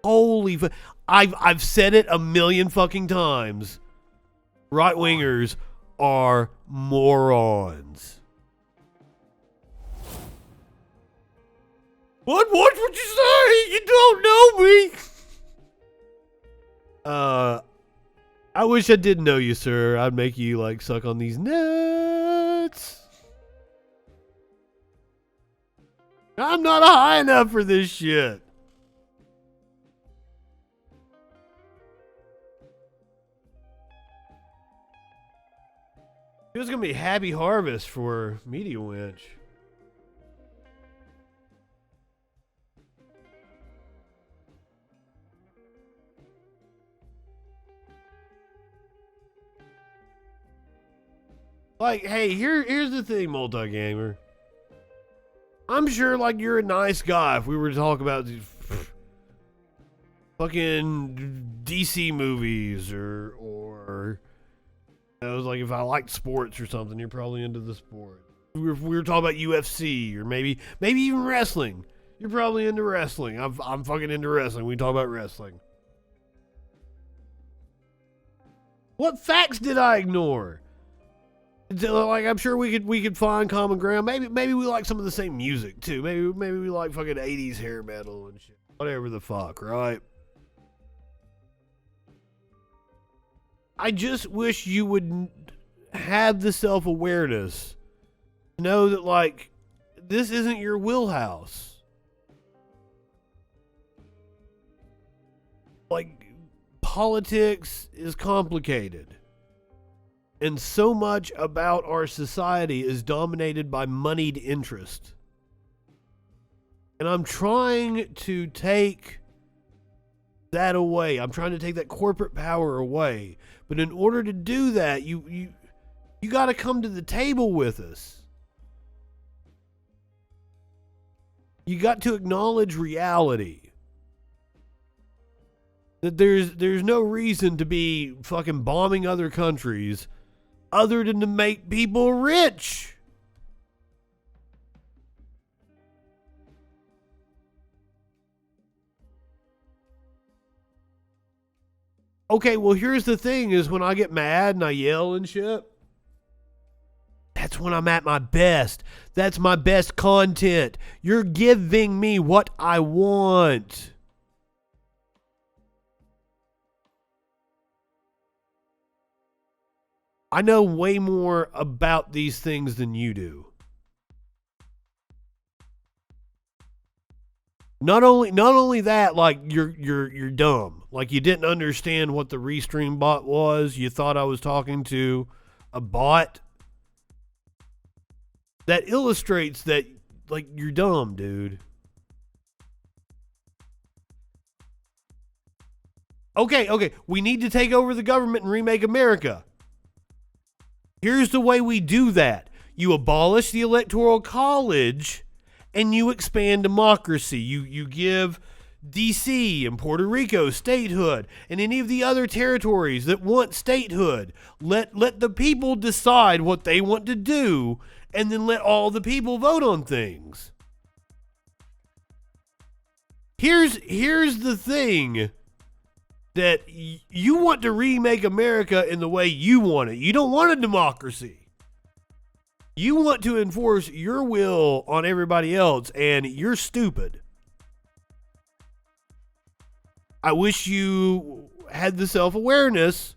Holy I've said it a million fucking times. Right-wingers are morons. What would you say? You don't know me. I wish I did know you, sir. I'd make you like suck on these nuts. I'm not high enough for this shit. It was gonna be happy harvest for Media Winch. Like, hey, here's the thing, multi-gamer. I'm sure like you're a nice guy if we were to talk about these fucking DC movies or you know, like if I liked sports or something, you're probably into the sport. If we were talking about UFC or maybe even wrestling. You're probably into wrestling. I'm fucking into wrestling. We talk about wrestling. What facts did I ignore? Like I'm sure we could find common ground. Maybe we like some of the same music too. Maybe we like fucking 80s hair metal and shit. Whatever the fuck, right? I just wish you would have the self-awareness to know that like this isn't your wheelhouse. Like politics is complicated. And so much about our society is dominated by moneyed interest. And I'm trying to take that away. I'm trying to take that corporate power away. But in order to do that, you got to come to the table with us. You got to acknowledge reality. That there's no reason to be fucking bombing other countries other than to make people rich. Okay, well here's the thing is when I get mad and I yell and shit, that's when I'm at my best. That's my best content. You're giving me what I want. I know way more about these things than you do. Not only that, like you're dumb. Like you didn't understand what the Restream bot was. You thought I was talking to a bot. That illustrates that like you're dumb, dude. Okay, we need to take over the government and remake America. Here's the way we do that. You abolish the Electoral College and you expand democracy. You give DC and Puerto Rico statehood and any of the other territories that want statehood. Let the people decide what they want to do and then let all the people vote on things. Here's the thing. That you want to remake America in the way you want it. You don't want a democracy. You want to enforce your will on everybody else, and you're stupid. I wish you had the self-awareness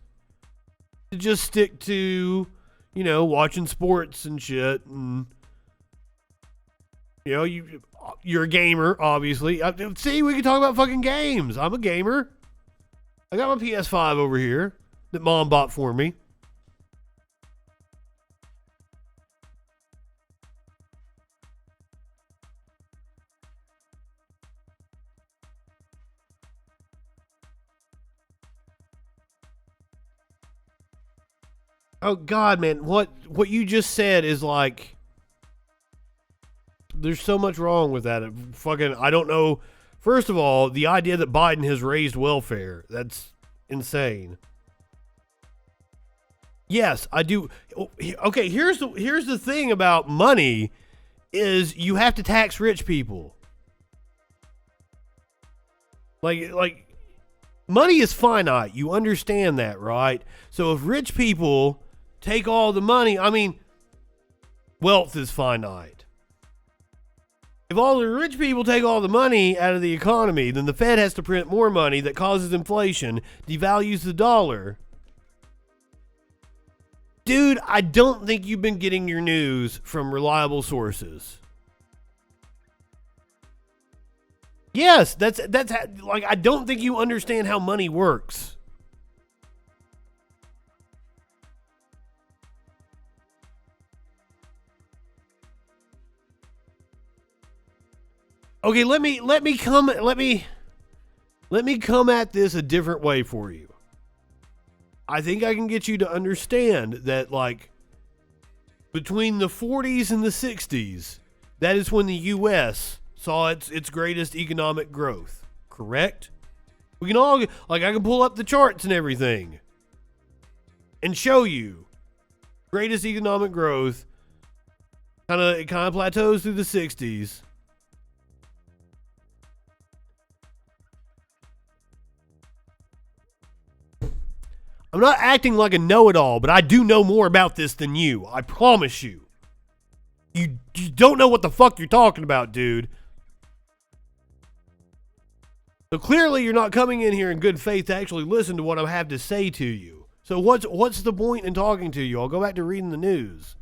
to just stick to, you know, watching sports and shit. And, you know, you're a gamer, obviously. See, we can talk about fucking games. I'm a gamer. I got my PS5 over here that Mom bought for me. Oh God, man, what you just said is like, there's so much wrong with that. I don't know. First of all, the idea that Biden has raised welfare, that's insane. Yes, I do. Okay, here's the thing about money is you have to tax rich people. Like money is finite. You understand that, right? So if rich people take all the money, I mean, wealth is finite. If all the rich people take all the money out of the economy, then the Fed has to print more money that causes inflation, devalues the dollar. Dude, I don't think you've been getting your news from reliable sources. Yes, that's like, I don't think you understand how money works. Okay, let me come at this a different way for you. I think I can get you to understand that, like, between the 40s and the 60s, that is when the U.S. saw its greatest economic growth. Correct? We can all, like, I can pull up the charts and everything and show you greatest economic growth. It kind of plateaus through the 60s. I'm not acting like a know-it-all, but I do know more about this than you. I promise you. You don't know what the fuck you're talking about, dude. So clearly you're not coming in here in good faith to actually listen to what I have to say to you. So what's the point in talking to you? I'll go back to reading the news.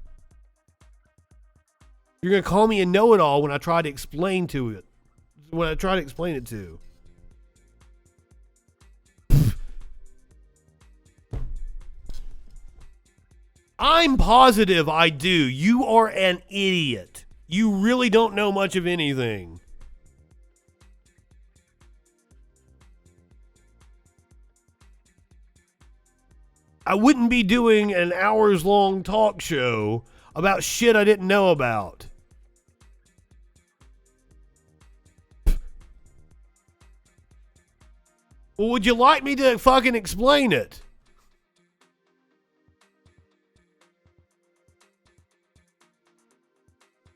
You're going to call me a know-it-all when I try to explain it to. I'm positive I do. You are an idiot. You really don't know much of anything. I wouldn't be doing an hours-long talk show about shit I didn't know about. Well, would you like me to fucking explain it?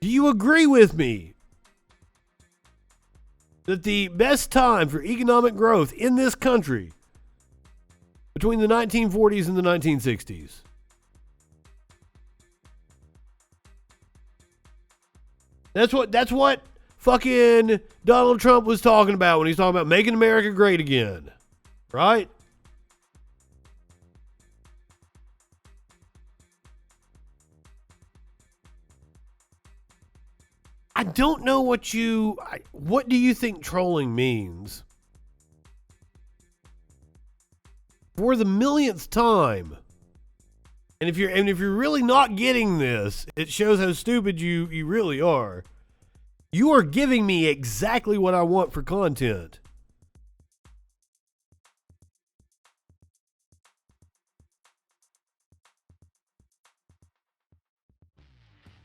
Do you agree with me that the best time for economic growth in this country between the 1940s and the 1960s? That's what fucking Donald Trump was talking about when he's talking about making America great again. Right? I don't know what do you think trolling means? For the millionth time. And if you're really not getting this, it shows how stupid you really are. You are giving me exactly what I want for content.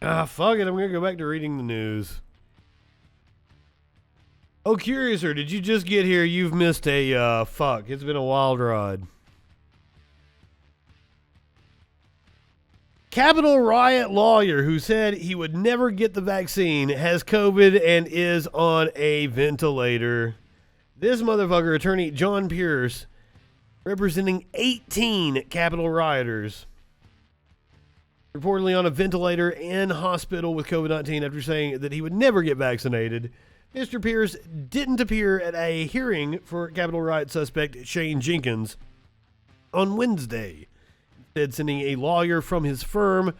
Fuck it. I'm going to go back to reading the news. Oh, Curiouser, did you just get here? You've missed fuck. It's been a wild ride. Capitol riot lawyer who said he would never get the vaccine has COVID and is on a ventilator. This motherfucker, attorney John Pierce, representing 18 Capitol rioters, reportedly on a ventilator in hospital with COVID-19 after saying that he would never get vaccinated. Mr. Pierce didn't appear at a hearing for Capitol riot suspect Shane Jenkins on Wednesday, instead sending a lawyer from his firm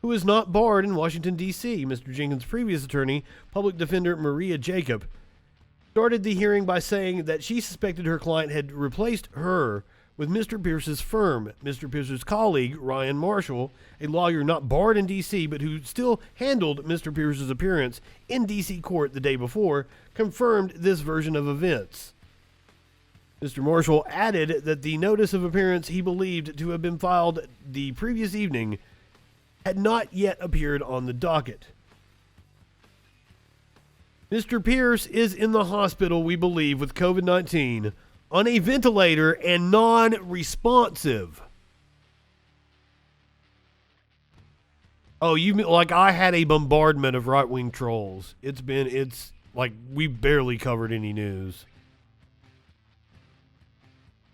who is not barred in Washington, D.C. Mr. Jenkins' previous attorney, public defender Maria Jacob, started the hearing by saying that she suspected her client had replaced her with Mr. Pierce's firm. Mr. Pierce's colleague, Ryan Marshall, a lawyer not barred in D.C. but who still handled Mr. Pierce's appearance in D.C. court the day before, confirmed this version of events. Mr. Marshall added that the notice of appearance he believed to have been filed the previous evening had not yet appeared on the docket. Mr. Pierce is in the hospital, we believe, with COVID-19, on a ventilator and non-responsive. Oh, you mean like I had a bombardment of right-wing trolls. It's like we've barely covered any news.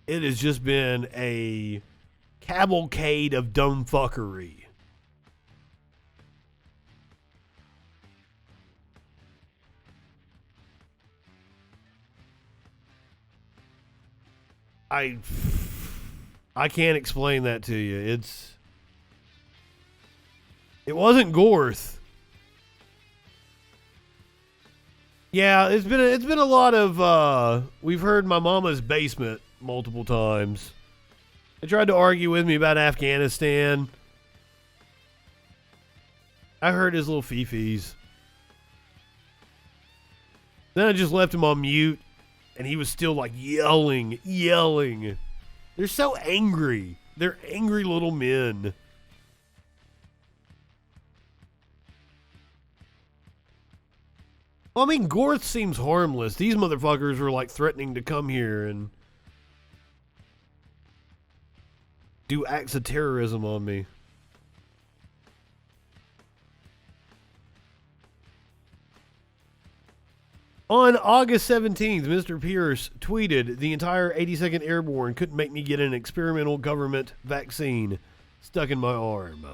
It has just been a cavalcade of dumb fuckery. I can't explain that to you. It wasn't Gorth. Yeah, it's been a lot of we've heard my mama's basement multiple times. They tried to argue with me about Afghanistan. I heard his little fifis. Then I just left him on mute. And he was still like yelling. They're so angry. They're angry little men. Well, I mean, Gorth seems harmless. These motherfuckers were like threatening to come here and do acts of terrorism on me. On August 17th, Mr. Pierce tweeted, "The entire 82nd Airborne couldn't make me get an experimental government vaccine stuck in my arm."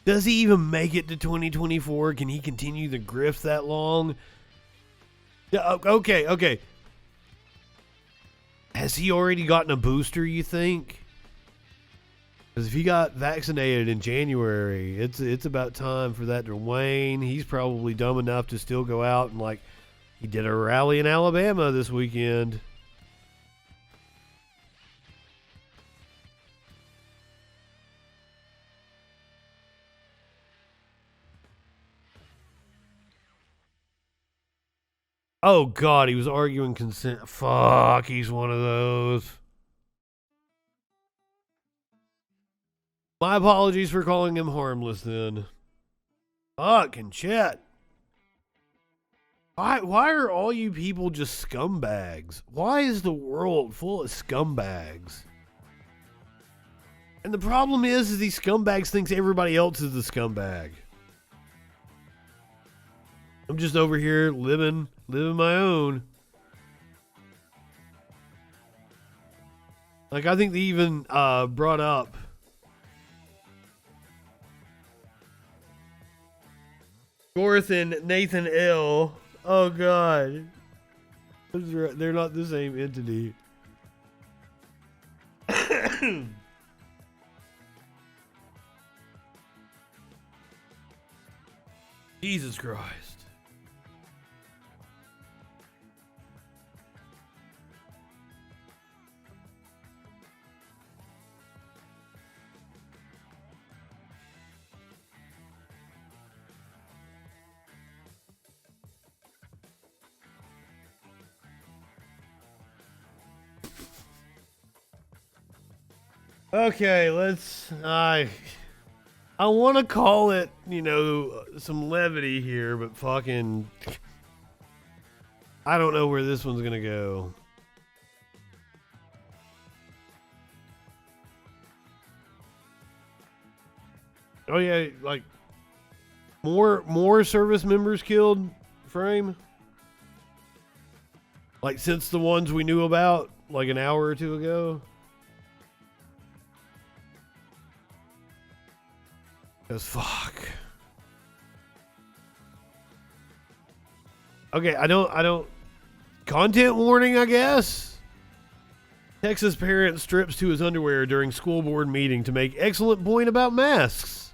Does he even make it to 2024? Can he continue the grift that long? Yeah, okay. Has he already gotten a booster, you think? Because if he got vaccinated in January, it's about time for that to wane. He's probably dumb enough to still go out and, like, he did a rally in Alabama this weekend. Oh, God, he was arguing consent. Fuck, he's one of those. My apologies for calling him harmless then. Fucking shit. Why are all you people just scumbags? Why is the world full of scumbags? And the problem is these scumbags thinks everybody else is the scumbag. I'm just over here living my own. Like, I think they even brought up Gorth and Nathan L. Oh, God. They're not the same entity. Jesus Christ. Okay, let's. I want to call it, some levity here, but fucking, I don't know where this one's gonna go. Oh yeah, like more service members killed, Frame. Like since the ones we knew about like an hour or two ago. Because fuck. Okay, I don't. Content warning, I guess. Texas parent strips to his underwear during school board meeting to make excellent point about masks.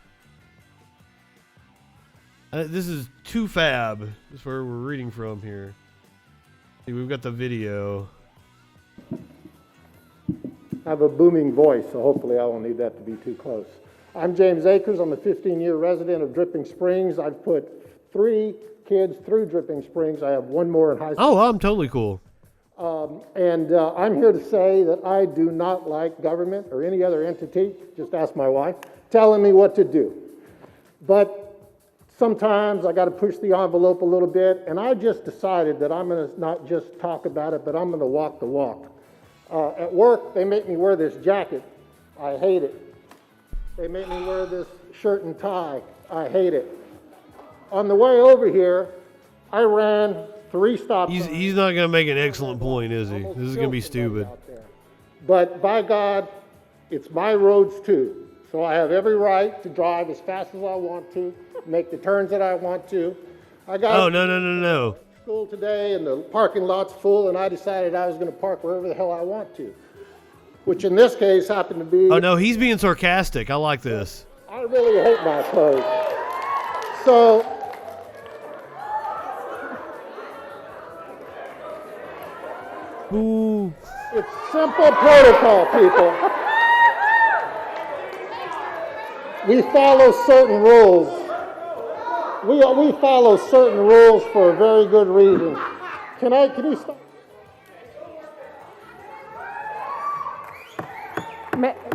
This is too fab. That's where we're reading from here. See, we've got the video. I have a booming voice, so hopefully I won't need that to be too close. I'm James Akers. I'm a 15-year resident of Dripping Springs. I've put 3 kids through Dripping Springs. I have 1 more in high school. Oh, I'm totally cool. I'm here to say that I do not like government or any other entity, just ask my wife, telling me what to do. But sometimes I got to push the envelope a little bit, and I just decided that I'm going to not just talk about it, but I'm going to walk the walk. At work, they make me wear this jacket. I hate it. They make me wear this shirt and tie. I hate it. On the way over here, I ran 3 stop signs. He's not going to make an excellent point, is he? This is going to be stupid. But by God, it's my roads too. So I have every right to drive as fast as I want to, make the turns that I want to. I got no. School today and the parking lot's full, and I decided I was going to park wherever the hell I want to. Which in this case happened to be... Oh, no, he's being sarcastic. I like this. I really hate my clothes. So... Ooh. It's simple protocol, people. We follow certain rules. We follow certain rules for a very good reason. Can you stop?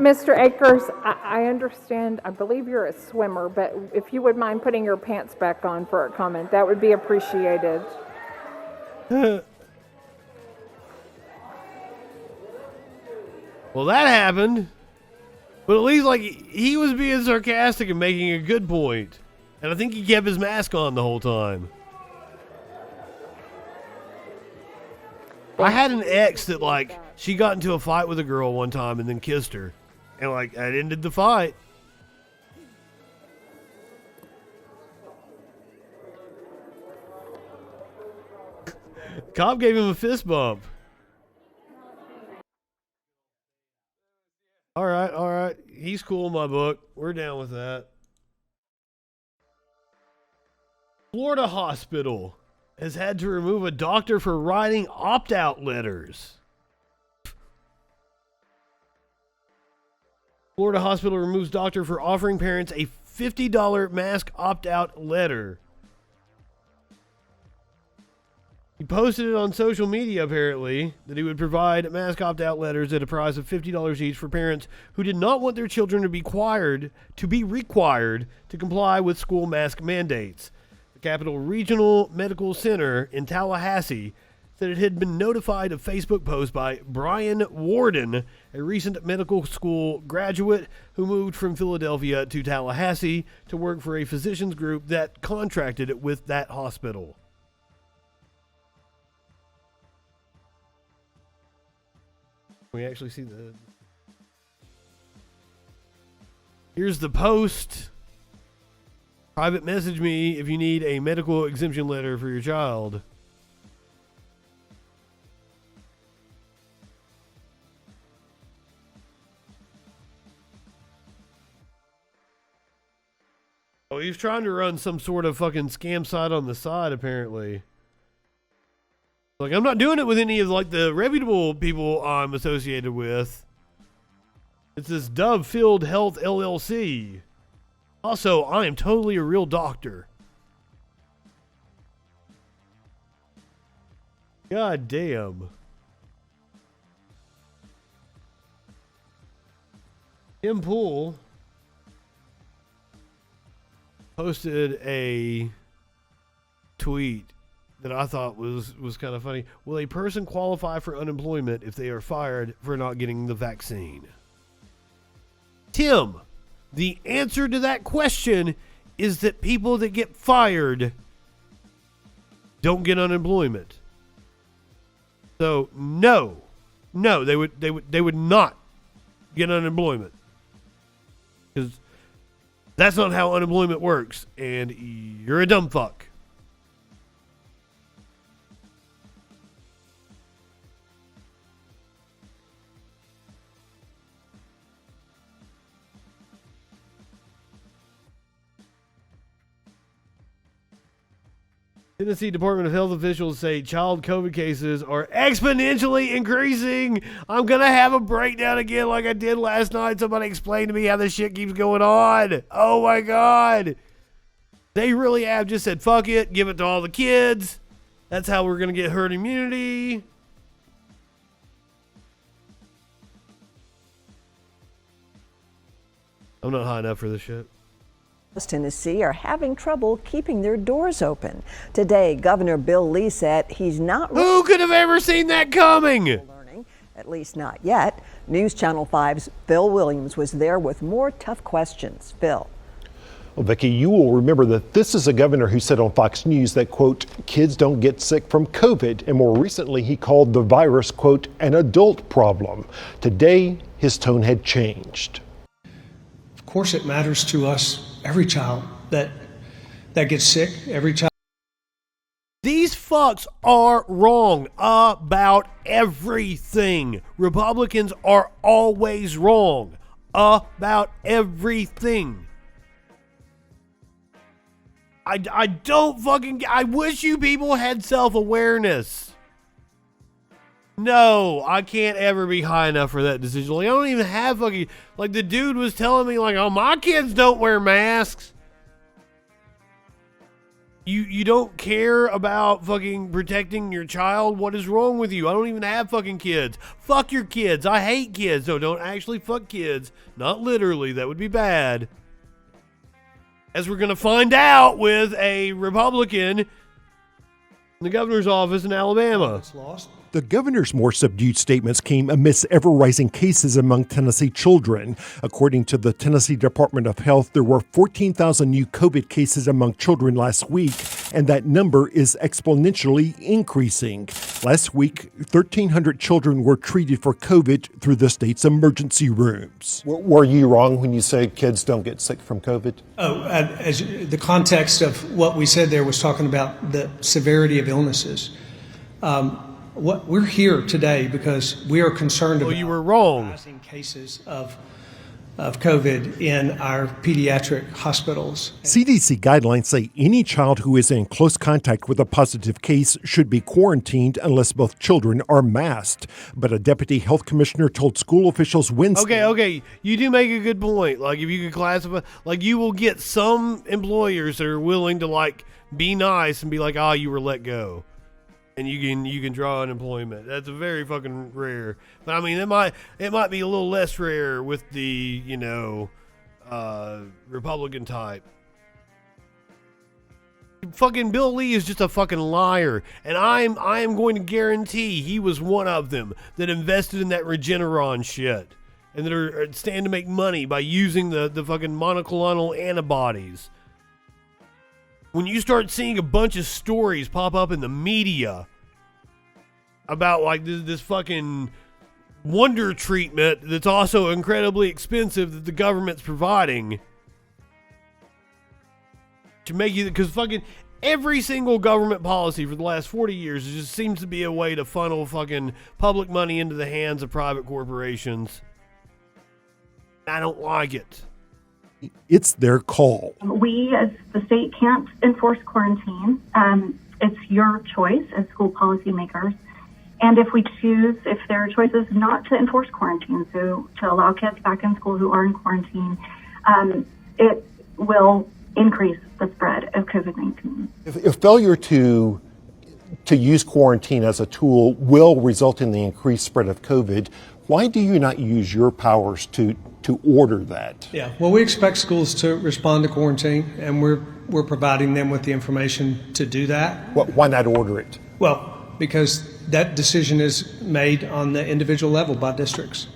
Mr. Akers, I understand, I believe you're a swimmer, but if you would mind putting your pants back on for a comment, that would be appreciated. Well, that happened. But at least, like, he was being sarcastic and making a good point. And I think he kept his mask on the whole time. I had an ex that, like, she got into a fight with a girl one time and then kissed her. And, like, that ended the fight. Cop gave him a fist bump. All right. He's cool in my book. We're down with that. Florida hospital has had to remove a doctor for writing opt-out letters. Florida hospital removes doctor for offering parents a $50 mask opt-out letter. He posted it on social media, apparently, that he would provide mask opt-out letters at a price of $50 each for parents who did not want their children to be required to comply with school mask mandates. The Capital Regional Medical Center in Tallahassee said it had been notified of Facebook post by Brian Warden, a recent medical school graduate who moved from Philadelphia to Tallahassee to work for a physicians group that contracted with that hospital. We actually see the... Here's the post. Private message me if you need a medical exemption letter for your child. Oh, he's trying to run some sort of fucking scam site on the side, apparently. Like, I'm not doing it with any of, like, the reputable people I'm associated with. It's this Dove Field Health LLC. Also, I am totally a real doctor. God damn. Tim Pool posted a tweet that I thought was kind of funny. Will a person qualify for unemployment if they are fired for not getting the vaccine? Tim, the answer to that question is that people that get fired don't get unemployment. So no, they would not get unemployment, because that's not how unemployment works, and you're a dumb fuck. Tennessee Department of Health officials say child COVID cases are exponentially increasing. I'm going to have a breakdown again like I did last night. Somebody explain to me how this shit keeps going on. Oh my God. They really have just said, fuck it, give it to all the kids. That's how we're going to get herd immunity. I'm not high enough for this shit. Tennessee are having trouble keeping their doors open. Today, Governor Bill Lee said he's not... Who could have ever seen that coming? ...learning, at least not yet. News Channel 5's Phil Williams was there with more tough questions. Phil. Well, Vicki, you will remember that this is a governor who said on Fox News that, quote, kids don't get sick from COVID. And more recently, he called the virus, quote, an adult problem. Today, his tone had changed. Of course, it matters to us. Every child that gets sick, every child. These fucks are wrong about everything. Republicans are always wrong about everything. I don't fucking... I wish you people had self-awareness. No, I can't ever be high enough for that decision. Like, I don't even have fucking... Like, the dude was telling me, like, oh, my kids don't wear masks. You don't care about fucking protecting your child? What is wrong with you? I don't even have fucking kids. Fuck your kids. I hate kids. So don't actually fuck kids. Not literally. That would be bad. As we're going to find out with a Republican in the governor's office in Alabama. It's lost. The governor's more subdued statements came amidst ever-rising cases among Tennessee children. According to the Tennessee Department of Health, there were 14,000 new COVID cases among children last week, and that number is exponentially increasing. Last week, 1,300 children were treated for COVID through the state's emergency rooms. Were you wrong when you said kids don't get sick from COVID? Oh, as the context of what we said there was talking about the severity of illnesses. What we're here today because we are concerned about you were wrong. rising cases of COVID in our pediatric hospitals. CDC guidelines say any child who is in close contact with a positive case should be quarantined unless both children are masked. But a deputy health commissioner told school officials Wednesday. Okay. You do make a good point. Like, if you could classify, like, you will get some employers that are willing to, like, be nice and be like, you were let go. And you can draw unemployment. That's a very fucking rare. But I mean, it might be a little less rare with the Republican type. Fucking Bill Lee is just a fucking liar, and I am going to guarantee he was one of them that invested in that Regeneron shit, and that are stand to make money by using the fucking monoclonal antibodies. When you start seeing a bunch of stories pop up in the media about like this fucking wonder treatment that's also incredibly expensive that the government's providing to make you, because fucking every single government policy for the last 40 years just seems to be a way to funnel fucking public money into the hands of private corporations. I don't like it. It's their call. We, as the state, can't enforce quarantine. It's your choice as school policymakers. And if there are choices not to enforce quarantine, so to allow kids back in school who are in quarantine, it will increase the spread of COVID-19. If failure to use quarantine as a tool will result in the increased spread of COVID, why do you not use your powers to order that? Yeah, well, we expect schools to respond to quarantine, and we're providing them with the information to do that. Why not order it? Well, because that decision is made on the individual level by districts.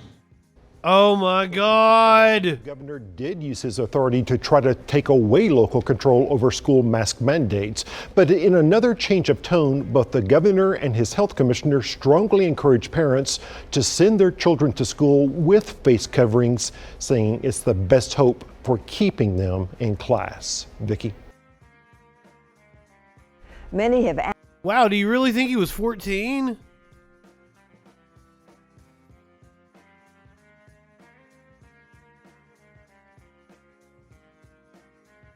Oh my God! The governor did use his authority to try to take away local control over school mask mandates. But in another change of tone, both the governor and his health commissioner strongly encourage parents to send their children to school with face coverings, saying it's the best hope for keeping them in class. Vicki? Many have asked. Wow, do you really think he was 14?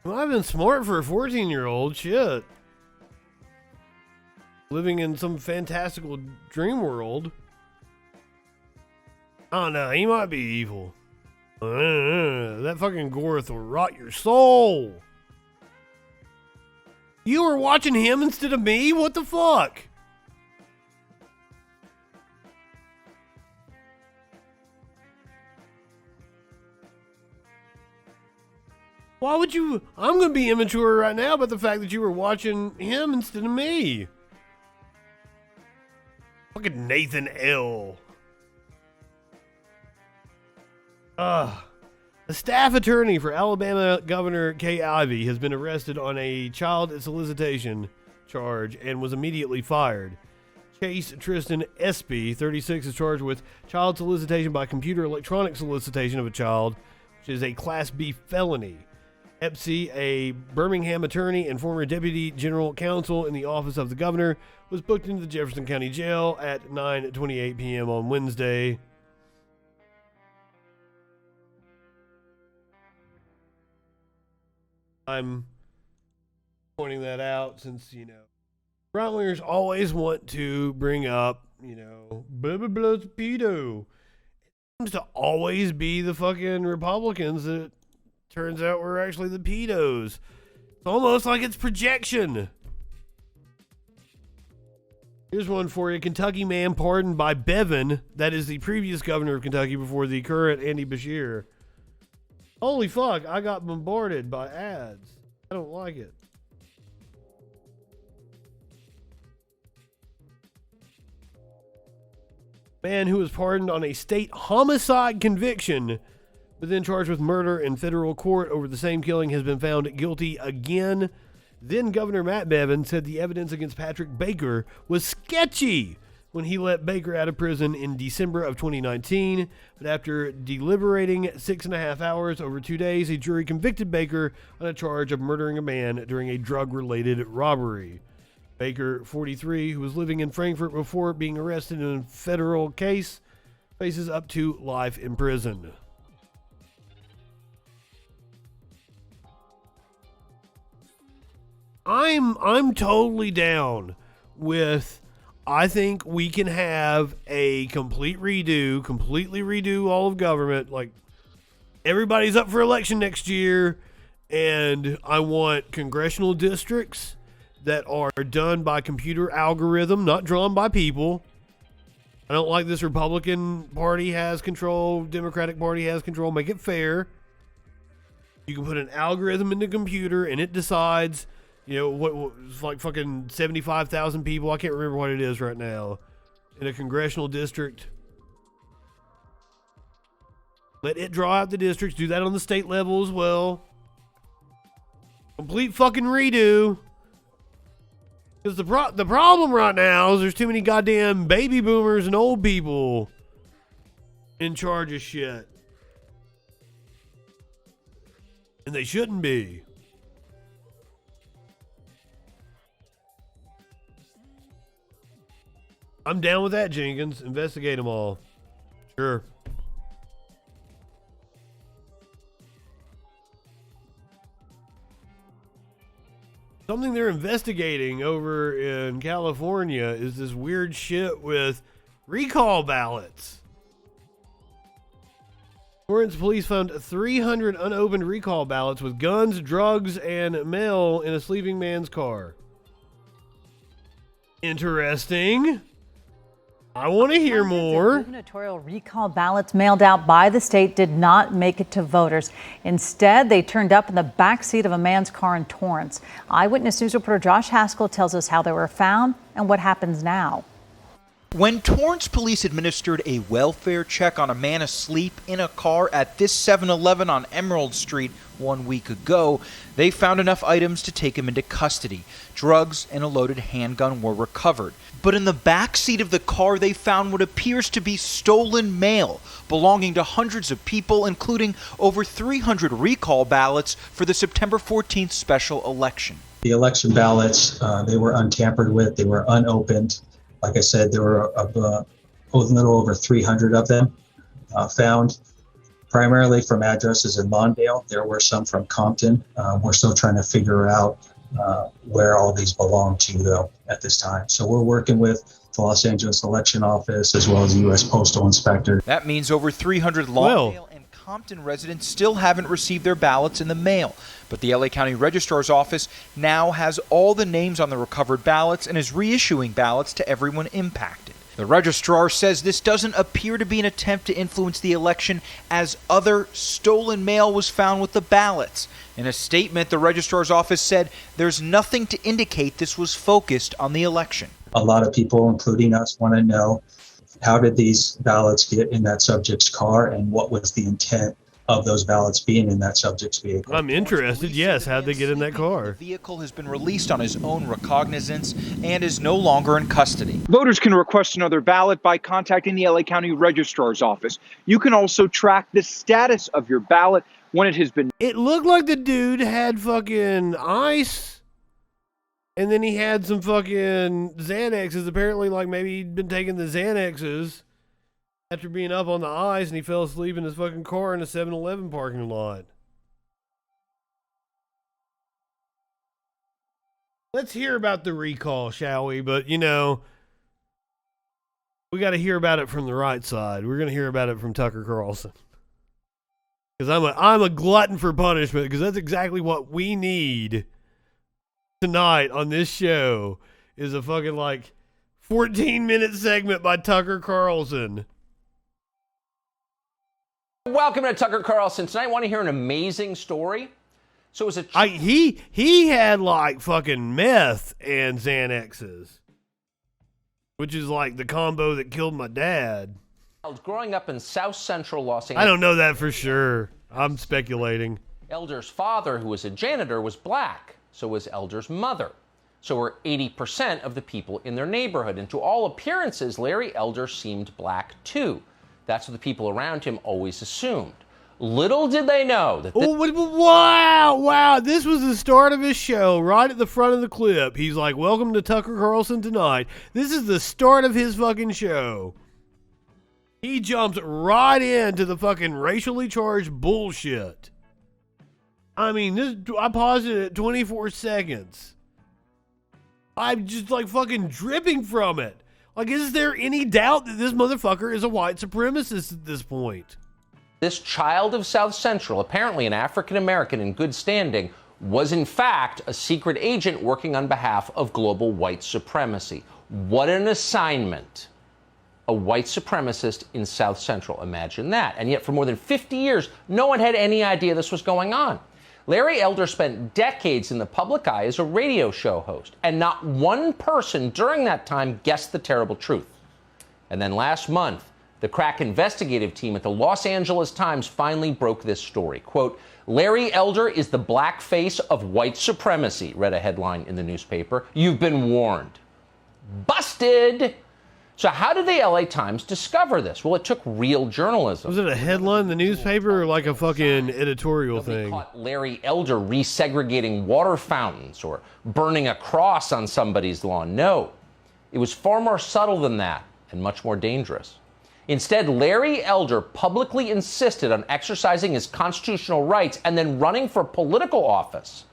Well, I've been smart for a 14-year-old. Shit. Living in some fantastical dream world. Oh no, he might be evil. That fucking Gorth will rot your soul. You were watching him instead of me? What the fuck? Why would you? I'm going to be immature right now about the fact that you were watching him instead of me. Fucking Nathan L. The staff attorney for Alabama Governor Kay Ivey has been arrested on a child solicitation charge and was immediately fired. Chase Tristan Espy, 36, is charged with child solicitation by computer electronic solicitation of a child, which is a Class B felony. Espy, a Birmingham attorney and former deputy general counsel in the office of the governor, was booked into the Jefferson County Jail at 9:28 p.m. on Wednesday. I'm pointing that out since, right-wingers always want to bring up, blah, blah, blah's pedo. It seems to always be the fucking Republicans that turns out were actually the pedos. It's almost like it's projection. Here's one for you. Kentucky man pardoned by Bevin. That is the previous governor of Kentucky before the current Andy Beshear. Holy fuck, I got bombarded by ads. I don't like it. Man who was pardoned on a state homicide conviction, but then charged with murder in federal court over the same killing, has been found guilty again. Then Governor Matt Bevin said the evidence against Patrick Baker was sketchy when he let Baker out of prison in December of 2019. But after deliberating 6.5 hours over 2 days, a jury convicted Baker on a charge of murdering a man during a drug-related robbery. Baker, 43, who was living in Frankfurt before being arrested in a federal case, faces up to life in prison. I'm totally down with, I think we can have a completely redo all of government. Like, everybody's up for election next year, and I want congressional districts that are done by computer algorithm, not drawn by people. I don't like this Republican Party has control, Democratic Party has control. Make it fair. You can put an algorithm in the computer, and it decides, you know, what it's like fucking 75,000 people. I can't remember what it is right now in a congressional district. Let it draw out the districts. Do that on the state level as well. Complete fucking redo. Because the problem right now is there's too many goddamn baby boomers and old people in charge of shit. And they shouldn't be. I'm down with that, Jenkins. Investigate them all. Sure. Something they're investigating over in California is this weird shit with recall ballots. Torrance police found 300 unopened recall ballots with guns, drugs, and mail in a sleeping man's car. Interesting. I want to hear more. Gubernatorial recall ballots mailed out by the state did not make it to voters. Instead, they turned up in the backseat of a man's car in Torrance. Eyewitness News reporter Josh Haskell tells us how they were found and what happens now. When Torrance police administered a welfare check on a man asleep in a car at this 7-Eleven on Emerald Street 1 week ago, they found enough items to take him into custody. Drugs and a loaded handgun were recovered. But in the back seat of the car, they found what appears to be stolen mail belonging to hundreds of people, including over 300 recall ballots for the September 14th special election. The election ballots, they were untampered with, they were unopened. Like I said, there were a little over 300 of them found, primarily from addresses in Lawndale. There were some from Compton. We're still trying to figure out where all these belong to, though, at this time. So we're working with the Los Angeles Election Office as well as the U.S. Postal Inspector. That means over 300 Lawndale and Compton residents still haven't received their ballots in the mail. But the LA County Registrar's Office now has all the names on the recovered ballots and is reissuing ballots to everyone impacted. The registrar says this doesn't appear to be an attempt to influence the election, as other stolen mail was found with the ballots. In a statement, the registrar's office said there's nothing to indicate this was focused on the election. A lot of people, including us, want to know, how did these ballots get in that subject's car, and what was the intent of those ballots being in that subject's vehicle? I'm interested, yes. How'd they get in that car? The vehicle has been released on his own recognizance and is no longer in custody. Voters can request another ballot by contacting the LA County Registrar's Office. You can also track the status of your ballot when it has been. It looked like the dude had fucking ice, and then he had some fucking Xanaxes. Apparently, like, maybe he'd been taking the Xanaxes after being up on the ice, and he fell asleep in his fucking car in a 7-Eleven parking lot. Let's hear about the recall, shall we? But, you know, we got to hear about it from the right side. We're going to hear about it from Tucker Carlson. Because I'm a glutton for punishment, because that's exactly what we need tonight on this show is a fucking 14-minute segment by Tucker Carlson. Welcome to Tucker Carlson. Tonight, want to hear an amazing story? So it was he had fucking meth and Xanaxes, which is the combo that killed my dad. Growing up in South Central Los Angeles. I don't know that for sure. I'm speculating. Elder's father, who was a janitor, was black. So was Elder's mother. So were 80% of the people in their neighborhood. And to all appearances, Larry Elder seemed black too. That's what the people around him always assumed. Little did they know that wow, this was the start of his show right at the front of the clip. He's like, welcome to Tucker Carlson Tonight. This is the start of his fucking show. He jumps right into the fucking racially charged bullshit. I mean, I paused it at 24 seconds. I'm just fucking dripping from it. Is there any doubt that this motherfucker is a white supremacist at this point? This child of South Central, apparently an African American in good standing, was in fact a secret agent working on behalf of global white supremacy. What an assignment. A white supremacist in South Central. Imagine that. And yet for more than 50 years, no one had any idea this was going on. Larry Elder spent decades in the public eye as a radio show host, and not one person during that time guessed the terrible truth. And then last month, the crack investigative team at the Los Angeles Times finally broke this story. Quote, Larry Elder is the black face of white supremacy, read a headline in the newspaper. You've been warned. Busted! So how did the LA Times discover this? Well, it took real journalism. Was it a headline in the newspaper or a fucking editorial thing? Caught Larry Elder resegregating water fountains or burning a cross on somebody's lawn. No, it was far more subtle than that and much more dangerous. Instead, Larry Elder publicly insisted on exercising his constitutional rights and then running for political office.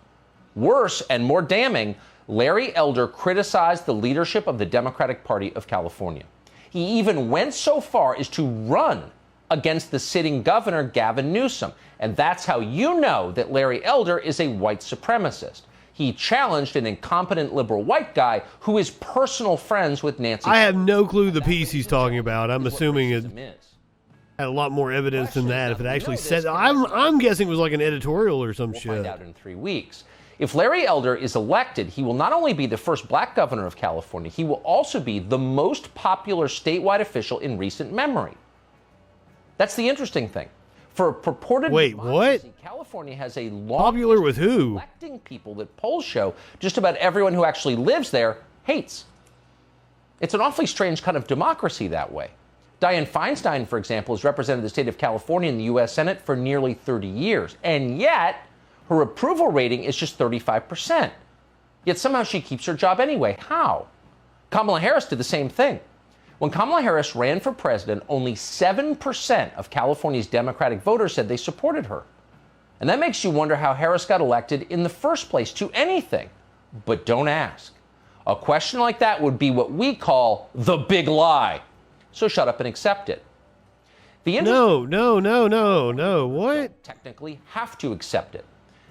Worse and more damning, Larry Elder criticized the leadership of the Democratic Party of California. He even went so far as to run against the sitting governor, Gavin Newsom. And that's how you know that Larry Elder is a white supremacist. He challenged an incompetent liberal white guy who is personal friends with Nancy. I have no clue the piece he's talking about. I'm assuming it had a lot more evidence than that. If it actually said, I'm guessing it was an editorial or some shit. We'll find out in 3 weeks. If Larry Elder is elected, he will not only be the first black governor of California, he will also be the most popular statewide official in recent memory. That's the interesting thing. For a purported democracy, California has a long popular with who? Electing people that polls show just about everyone who actually lives there hates. It's an awfully strange kind of democracy that way. Dianne Feinstein, for example, has represented the state of California in the U.S. Senate for nearly 30 years, and yet her approval rating is just 35%. Yet somehow she keeps her job anyway. How? Kamala Harris did the same thing. When Kamala Harris ran for president, only 7% of California's Democratic voters said they supported her. And that makes you wonder how Harris got elected in the first place to anything. But don't ask. A question like that would be what we call the big lie. So shut up and accept it. No. What? Technically have to accept it.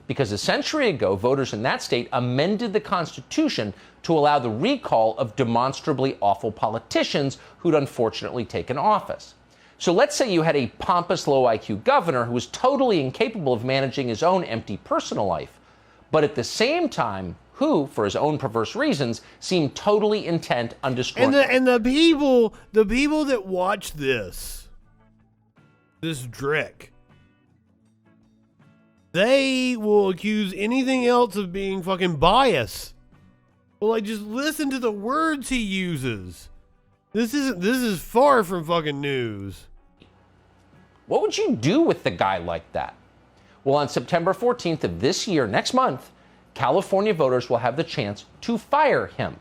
Because a century ago, voters in that state amended the Constitution to allow the recall of demonstrably awful politicians who'd unfortunately taken office. So let's say you had a pompous, low IQ governor who was totally incapable of managing his own empty personal life, but at the same time, who, for his own perverse reasons, seemed totally intent on destroying. And the people that watch this Drick, they will accuse anything else of being fucking biased. Well, just listen to the words he uses. This is far from fucking news. What would you do with the guy like that? Well, on September 14th of this year, next month, California voters will have the chance to fire him.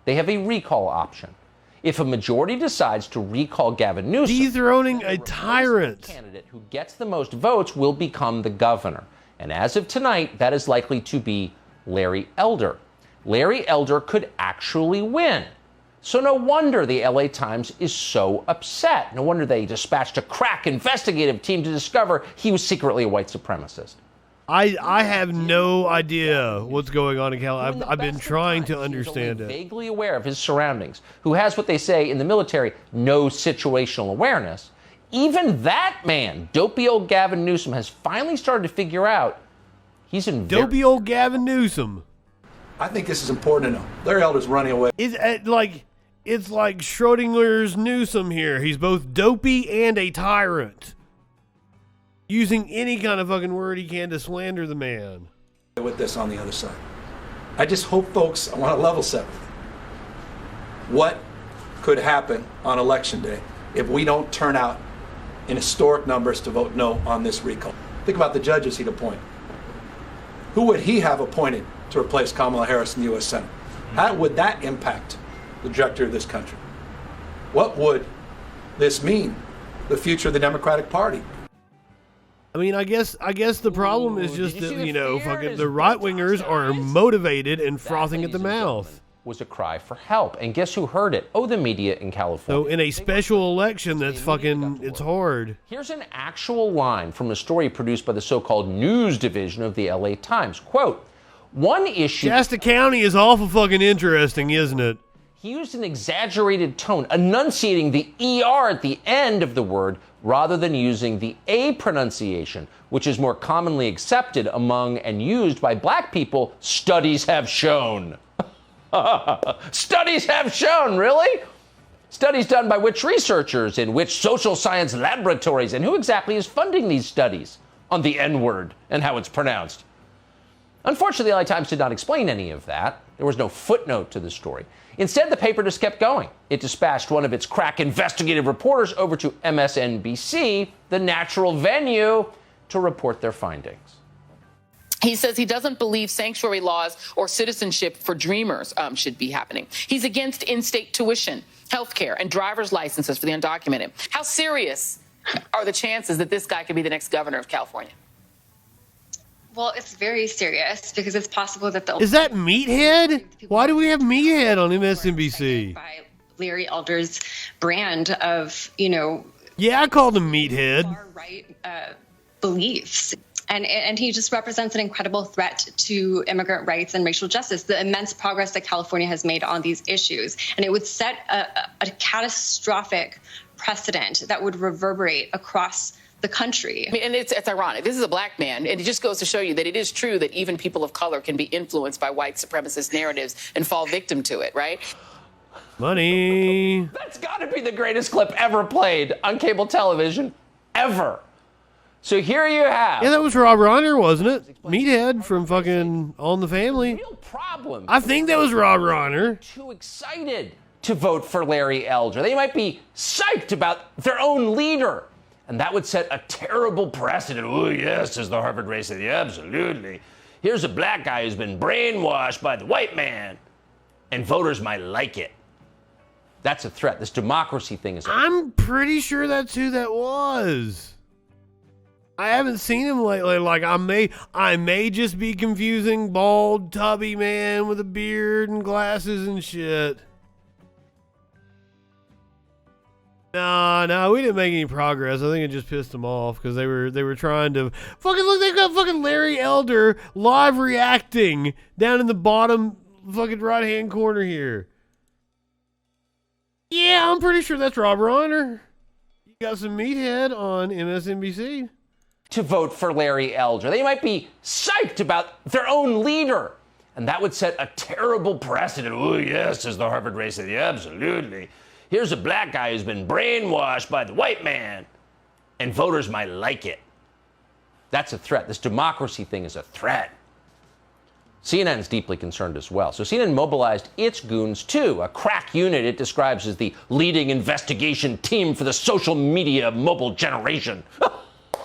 They have a recall option. If a majority decides to recall Gavin Newsom, dethroning a tyrant, the candidate who gets the most votes will become the governor. And as of tonight, that is likely to be Larry Elder. Larry Elder could actually win. So no wonder the LA Times is so upset. No wonder they dispatched a crack investigative team to discover he was secretly a white supremacist. I have no idea what's going on in California. I've been trying to understand it. Vaguely aware of his surroundings, who has what they say in the military, no situational awareness. Even that man, dopey old Gavin Newsom, has finally started to figure out he's in dopey old Gavin Newsom. I think this is important to know. Larry Elder's running away. It's like Schrodinger's Newsom here. He's both dopey and a tyrant, using any kind of fucking word he can to slander the man. With this on the other side, I just hope folks, I want to level set with you. What could happen on Election Day if we don't turn out in historic numbers to vote no on this recall? Think about the judges he'd appoint. Who would he have appointed to replace Kamala Harris in the U.S. Senate? How would that impact the trajectory of this country? What would this mean, the future of the Democratic Party? I mean, I guess the problem is just that, fucking the right-wingers are motivated and frothing at the mouth. Was a cry for help. And guess who heard it? Oh, the media in California. So in a special election, that's fucking, it's hard. Here's an actual line from a story produced by the so-called news division of the LA Times. Quote, one issue... Shasta County is awful fucking interesting, isn't it? He used an exaggerated tone, enunciating the ER at the end of the word rather than using the A pronunciation, which is more commonly accepted among and used by black people, studies have shown. Studies have shown, really? Studies done by which researchers in which social science laboratories, and who exactly is funding these studies on the N-word and how it's pronounced? Unfortunately, the LA Times did not explain any of that. There was no footnote to the story. Instead, the paper just kept going. It dispatched one of its crack investigative reporters over to MSNBC, the natural venue, to report their findings. He says he doesn't believe sanctuary laws or citizenship for dreamers should be happening. He's against in-state tuition, health care, and driver's licenses for the undocumented. How serious are the chances that this guy could be the next governor of California? Well, it's very serious because it's possible that the... Is that Meathead? Why do we have Meathead on MSNBC? By Larry Elder's brand of, Yeah, I called him Meathead. Far-right beliefs. And he just represents an incredible threat to immigrant rights and racial justice, the immense progress that California has made on these issues. And it would set a catastrophic precedent that would reverberate across the country. I mean, and it's ironic. This is a black man, and it just goes to show you that it is true that even people of color can be influenced by white supremacist narratives and fall victim to it, right? Money. That's got to be the greatest clip ever played on cable television, ever. So here you have... Yeah, that was Rob Reiner, wasn't it? Meathead from fucking All in the Family. Real problem. I think that was Rob Reiner. Too excited to vote for Larry Elder. They might be psyched about their own leader. And that would set a terrible precedent. Oh, yes, says the Harvard race. Yeah, absolutely. Here's a black guy who's been brainwashed by the white man. And voters might like it. That's a threat. This democracy thing is... I'm pretty sure that's who that was. I haven't seen him lately. Like, I may just be confusing bald, tubby man with a beard and glasses and shit. No, we didn't make any progress. I think it just pissed them off because they were trying to fucking look. They've got fucking Larry Elder live reacting down in the bottom fucking right hand corner here. Yeah, I'm pretty sure that's Rob Reiner. You got some Meathead on MSNBC. To vote for Larry Elder. They might be psyched about their own leader. And that would set a terrible precedent. Oh, yes, says the Harvard race. Yeah, absolutely. Here's a black guy who's been brainwashed by the white man. And voters might like it. That's a threat. This democracy thing is a threat. CNN is deeply concerned as well. So CNN mobilized its goons too, a crack unit it describes as the leading investigation team for the social media mobile generation.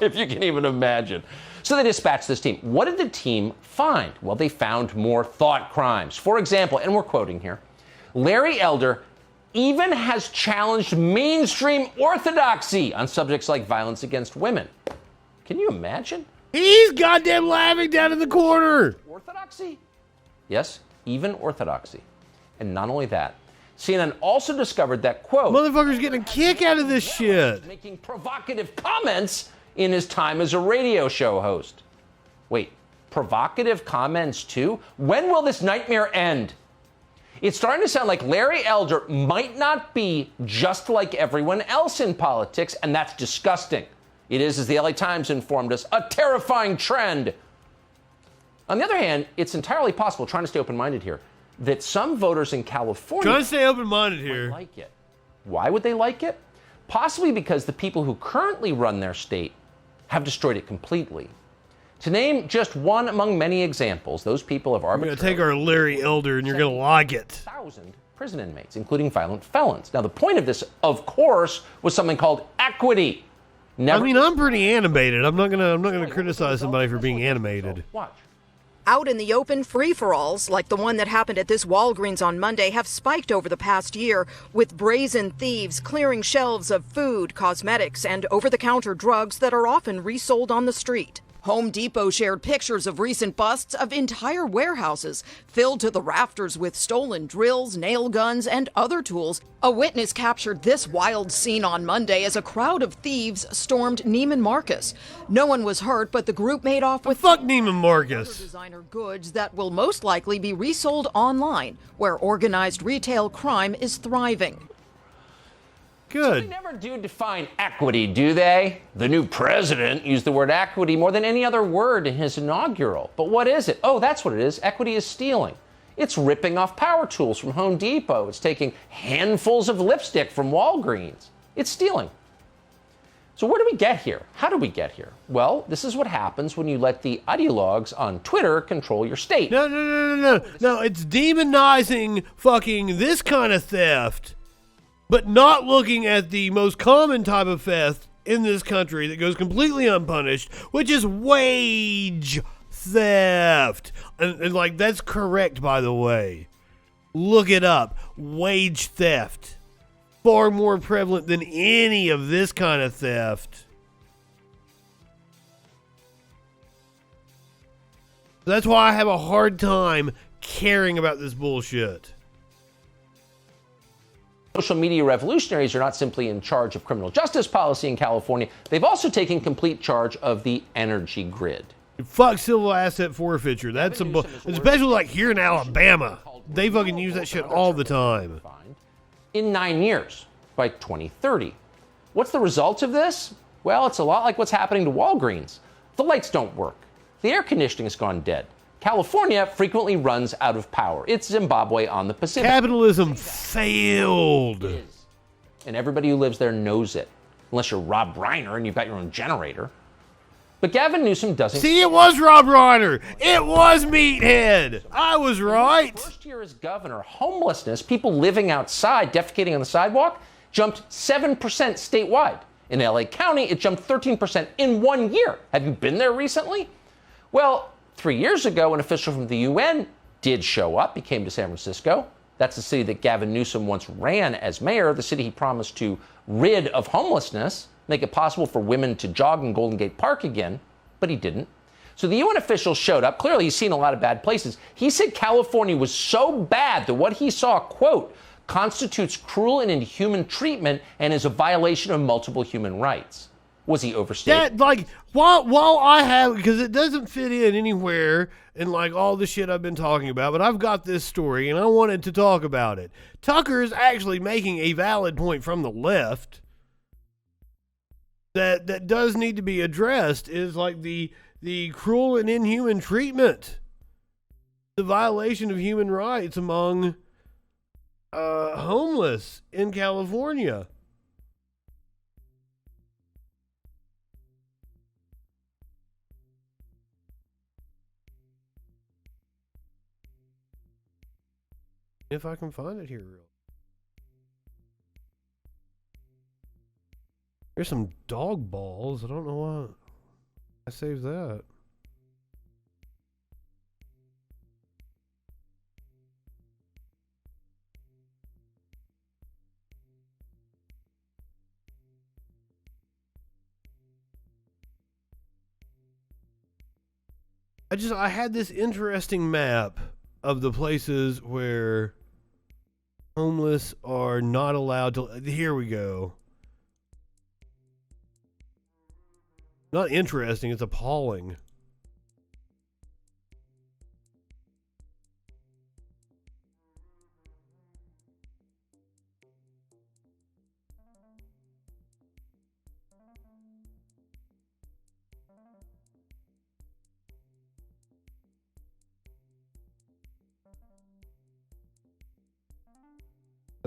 If you can even imagine. So they dispatched this team. What did the team find? Well, they found more thought crimes. For example, and we're quoting here, Larry Elder even has challenged mainstream orthodoxy on subjects like violence against women. Can you imagine? He's goddamn laughing down in the corner. Orthodoxy? Yes, even orthodoxy. And not only that, CNN also discovered that, quote, motherfucker's getting a kick out of this shit. Making provocative comments in his time as a radio show host. Wait, provocative comments too? When will this nightmare end? It's starting to sound like Larry Elder might not be just like everyone else in politics, and that's disgusting. It is, as the LA Times informed us, a terrifying trend. On the other hand, it's entirely possible, trying to stay open-minded here, that some voters in California Trying to stay open-minded here. like it. Why would they like it? Possibly because the people who currently run their state have destroyed it completely. To name just one among many examples, those people have I'm going arbitrarily to take our Larry Elder and you're going to like it. 1,000 prison inmates, including violent felons. Now, the point of this, of course, was something called equity. I mean, I'm pretty animated. I'm not gonna criticize somebody for being animated. Watch. Out in the open, free-for-alls, like the one that happened at this Walgreens on Monday, have spiked over the past year, with brazen thieves clearing shelves of food, cosmetics, and over-the-counter drugs that are often resold on the street. Home Depot shared pictures of recent busts of entire warehouses filled to the rafters with stolen drills, nail guns, and other tools. A witness captured this wild scene on Monday as a crowd of thieves stormed Neiman Marcus. No one was hurt, but the group made off with Neiman Marcus designer goods that will most likely be resold online, where organized retail crime is thriving. Good. They never do define equity, do they? The new president used the word equity more than any other word in his inaugural. But what is it? Oh, that's what it is. Equity is stealing. It's ripping off power tools from Home Depot. It's taking handfuls of lipstick from Walgreens. It's stealing. So where do we get here? How do we get here? Well, this is what happens when you let the ideologues on Twitter control your state. No, it's demonizing fucking this kind of theft, but not looking at the most common type of theft in this country that goes completely unpunished, which is wage theft. And like, that's correct, by the way. Look it up. Wage theft. Far more prevalent than any of this kind of theft. That's why I have a hard time caring about this bullshit. Social media revolutionaries are not simply in charge of criminal justice policy in California, they've also taken complete charge of the energy grid. Fuck civil asset forfeiture. That's especially like here in Alabama. They fucking use that shit all the time. In 9 years, by 2030. What's the result of this? Well, it's a lot like what's happening to Walgreens. The lights don't work. The air conditioning has gone dead. California frequently runs out of power. It's Zimbabwe on the Pacific. Capitalism failed. And everybody who lives there knows it. Unless you're Rob Reiner and you've got your own generator. But Gavin Newsom doesn't. See, it was Rob Reiner. It was Meathead. I was right. First year as governor, homelessness, people living outside, defecating on the sidewalk, jumped 7% statewide. In LA County, it jumped 13% in 1 year. Have you been there recently? Well, 3 years ago, an official from the UN did show up. He came to San Francisco. That's the city that Gavin Newsom once ran as mayor, the city he promised to rid of homelessness, make it possible for women to jog in Golden Gate Park again, but he didn't. So the UN official showed up. Clearly, he's seen a lot of bad places. He said California was so bad that what he saw, quote, constitutes cruel and inhuman treatment and is a violation of multiple human rights. Was he overstating? That, like, while I have, because it doesn't fit in anywhere in, like, all the shit I've been talking about, but I've got this story, and I wanted to talk about it. Tucker's actually making a valid point from the left that does need to be addressed, is, like, the cruel and inhuman treatment, the violation of human rights among homeless in California. If I can find it here real. There's some dog balls. I don't know why I saved that. I had this interesting map of the places where homeless are not allowed to. Here we go. Not interesting, it's appalling.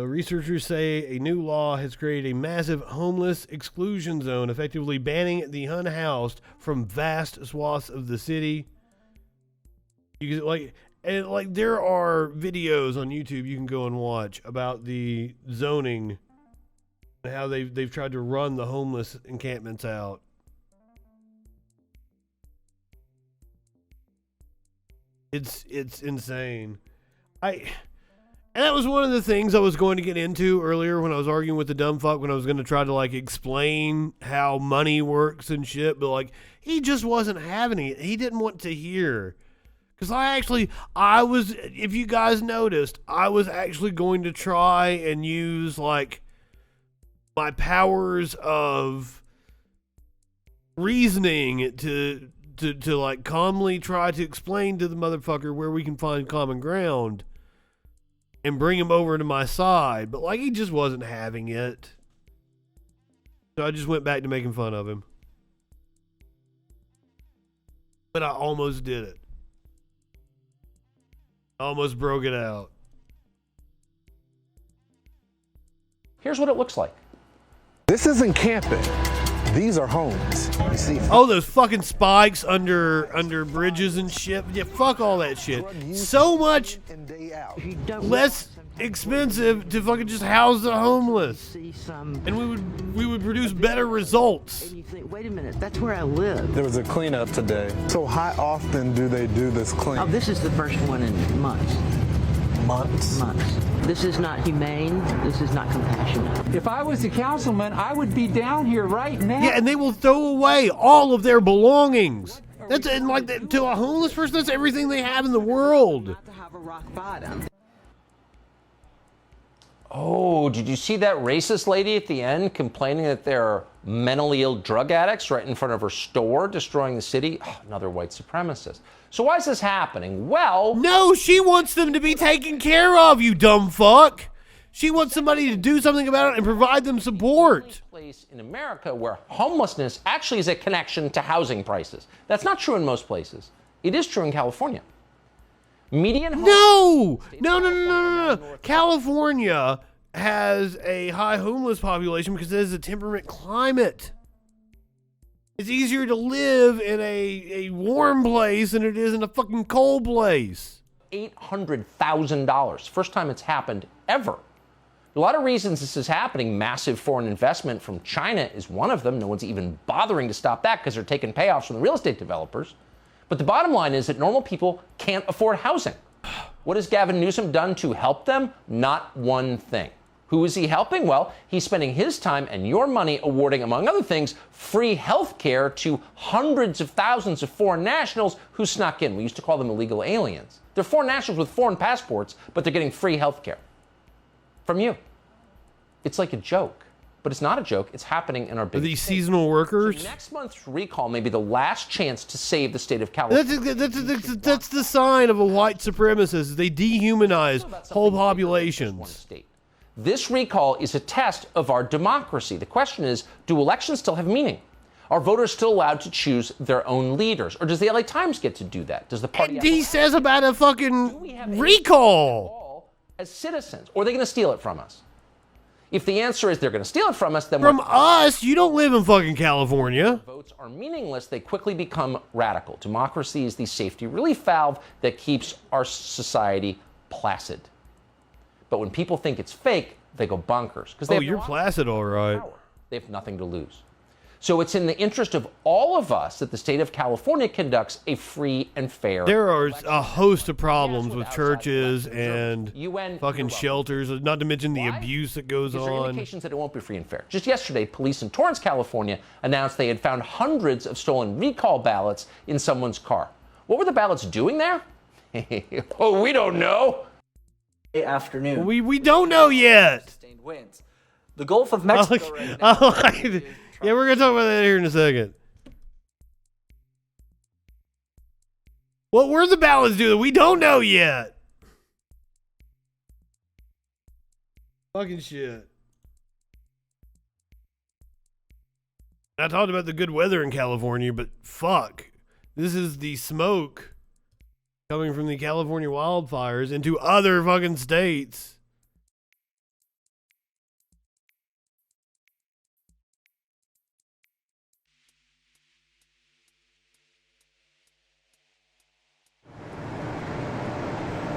Researchers say a new law has created a massive homeless exclusion zone, effectively banning the unhoused from vast swaths of the city. You can, there are videos on YouTube you can go and watch about the zoning and how they've tried to run the homeless encampments out. It's insane. And that was one of the things I was going to get into earlier when I was arguing with the dumb fuck, when I was going to try to explain how money works and shit, but he just wasn't having it. He didn't want to hear. Because I was, if you guys noticed, I was actually going to try and use my powers of reasoning to calmly try to explain to the motherfucker where we can find common ground and bring him over to my side, but he just wasn't having it. So I just went back to making fun of him. But I almost did it. I almost broke it out. Here's what it looks like. This isn't camping. These are homes. You see? Oh, those fucking spikes under bridges and shit. Yeah, fuck all that shit. So much less expensive to fucking just house the homeless, and we would produce better results. And you think, wait a minute, that's where I live. There was a cleanup today. So how often do they do this clean? Oh, this is the first one in months. Months? This is not humane. This is not compassionate. If I was a councilman, I would be down here right now. Yeah, and they will throw away all of their belongings. That's to a homeless person, that's everything they have in the world. Not to have a rock bottom. Oh, did you see that racist lady at the end complaining that there are mentally ill drug addicts right in front of her store destroying the city? Oh, another white supremacist. So why is this happening? Well... No, she wants them to be taken care of, you dumb fuck. She wants somebody to do something about it and provide them support. Place in America where homelessness actually is a connection to housing prices. That's not true in most places. It is true in California. Median No! California has a high homeless population because it is a temperate climate. It's easier to live in a warm place than it is in a fucking cold place. $800,000. First time it's happened ever. A lot of reasons this is happening. Massive foreign investment from China is one of them. No one's even bothering to stop that because they're taking payoffs from the real estate developers. But the bottom line is that normal people can't afford housing. What has Gavin Newsom done to help them? Not one thing. Who is he helping? Well, he's spending his time and your money awarding, among other things, free health care to hundreds of thousands of foreign nationals who snuck in. We used to call them illegal aliens. They're foreign nationals with foreign passports, but they're getting free health care from you. It's like a joke. But it's not a joke. It's happening in our big. Are these seasonal workers? So next month's recall may be the last chance to save the state of California. That's the sign of a white supremacist. They dehumanize whole populations. This recall is a test of our democracy. The question is, do elections still have meaning? Are voters still allowed to choose their own leaders? Or does the LA Times get to do that? Does the party... And he says about a fucking recall. As citizens, or are they going to steal it from us? If the answer is they're going to steal it from us, then from us, you don't live in fucking California. Votes are meaningless. They quickly become radical. Democracy is the safety relief valve that keeps our society placid. But when people think it's fake, they go bonkers. Oh, you're placid, all right. They have nothing to lose. So it's in the interest of all of us that the state of California conducts a free and fair. There are a host of problems with churches and fucking shelters, not to mention the abuse that goes on. There are indications that it won't be free and fair. Just yesterday, police in Torrance, California announced they had found hundreds of stolen recall ballots in someone's car. What were the ballots doing there? Oh, we don't know. Afternoon. We don't know yet. Sustained winds. The Gulf of Mexico right now. Yeah, we're going to talk about that here in a second. What were the ballots doing? We don't know yet. Fucking shit. I talked about the good weather in California, but fuck. This is the smoke coming from the California wildfires into other fucking states.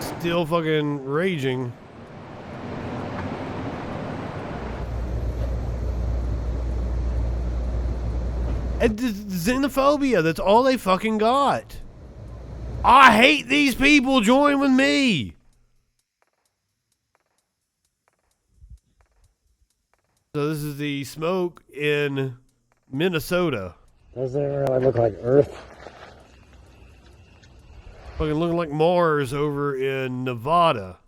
still fucking raging. And xenophobia, that's all they fucking got. I hate these people, join with me. So this is the smoke in Minnesota. Doesn't it really look like Earth? Fucking looking like Mars over in Nevada.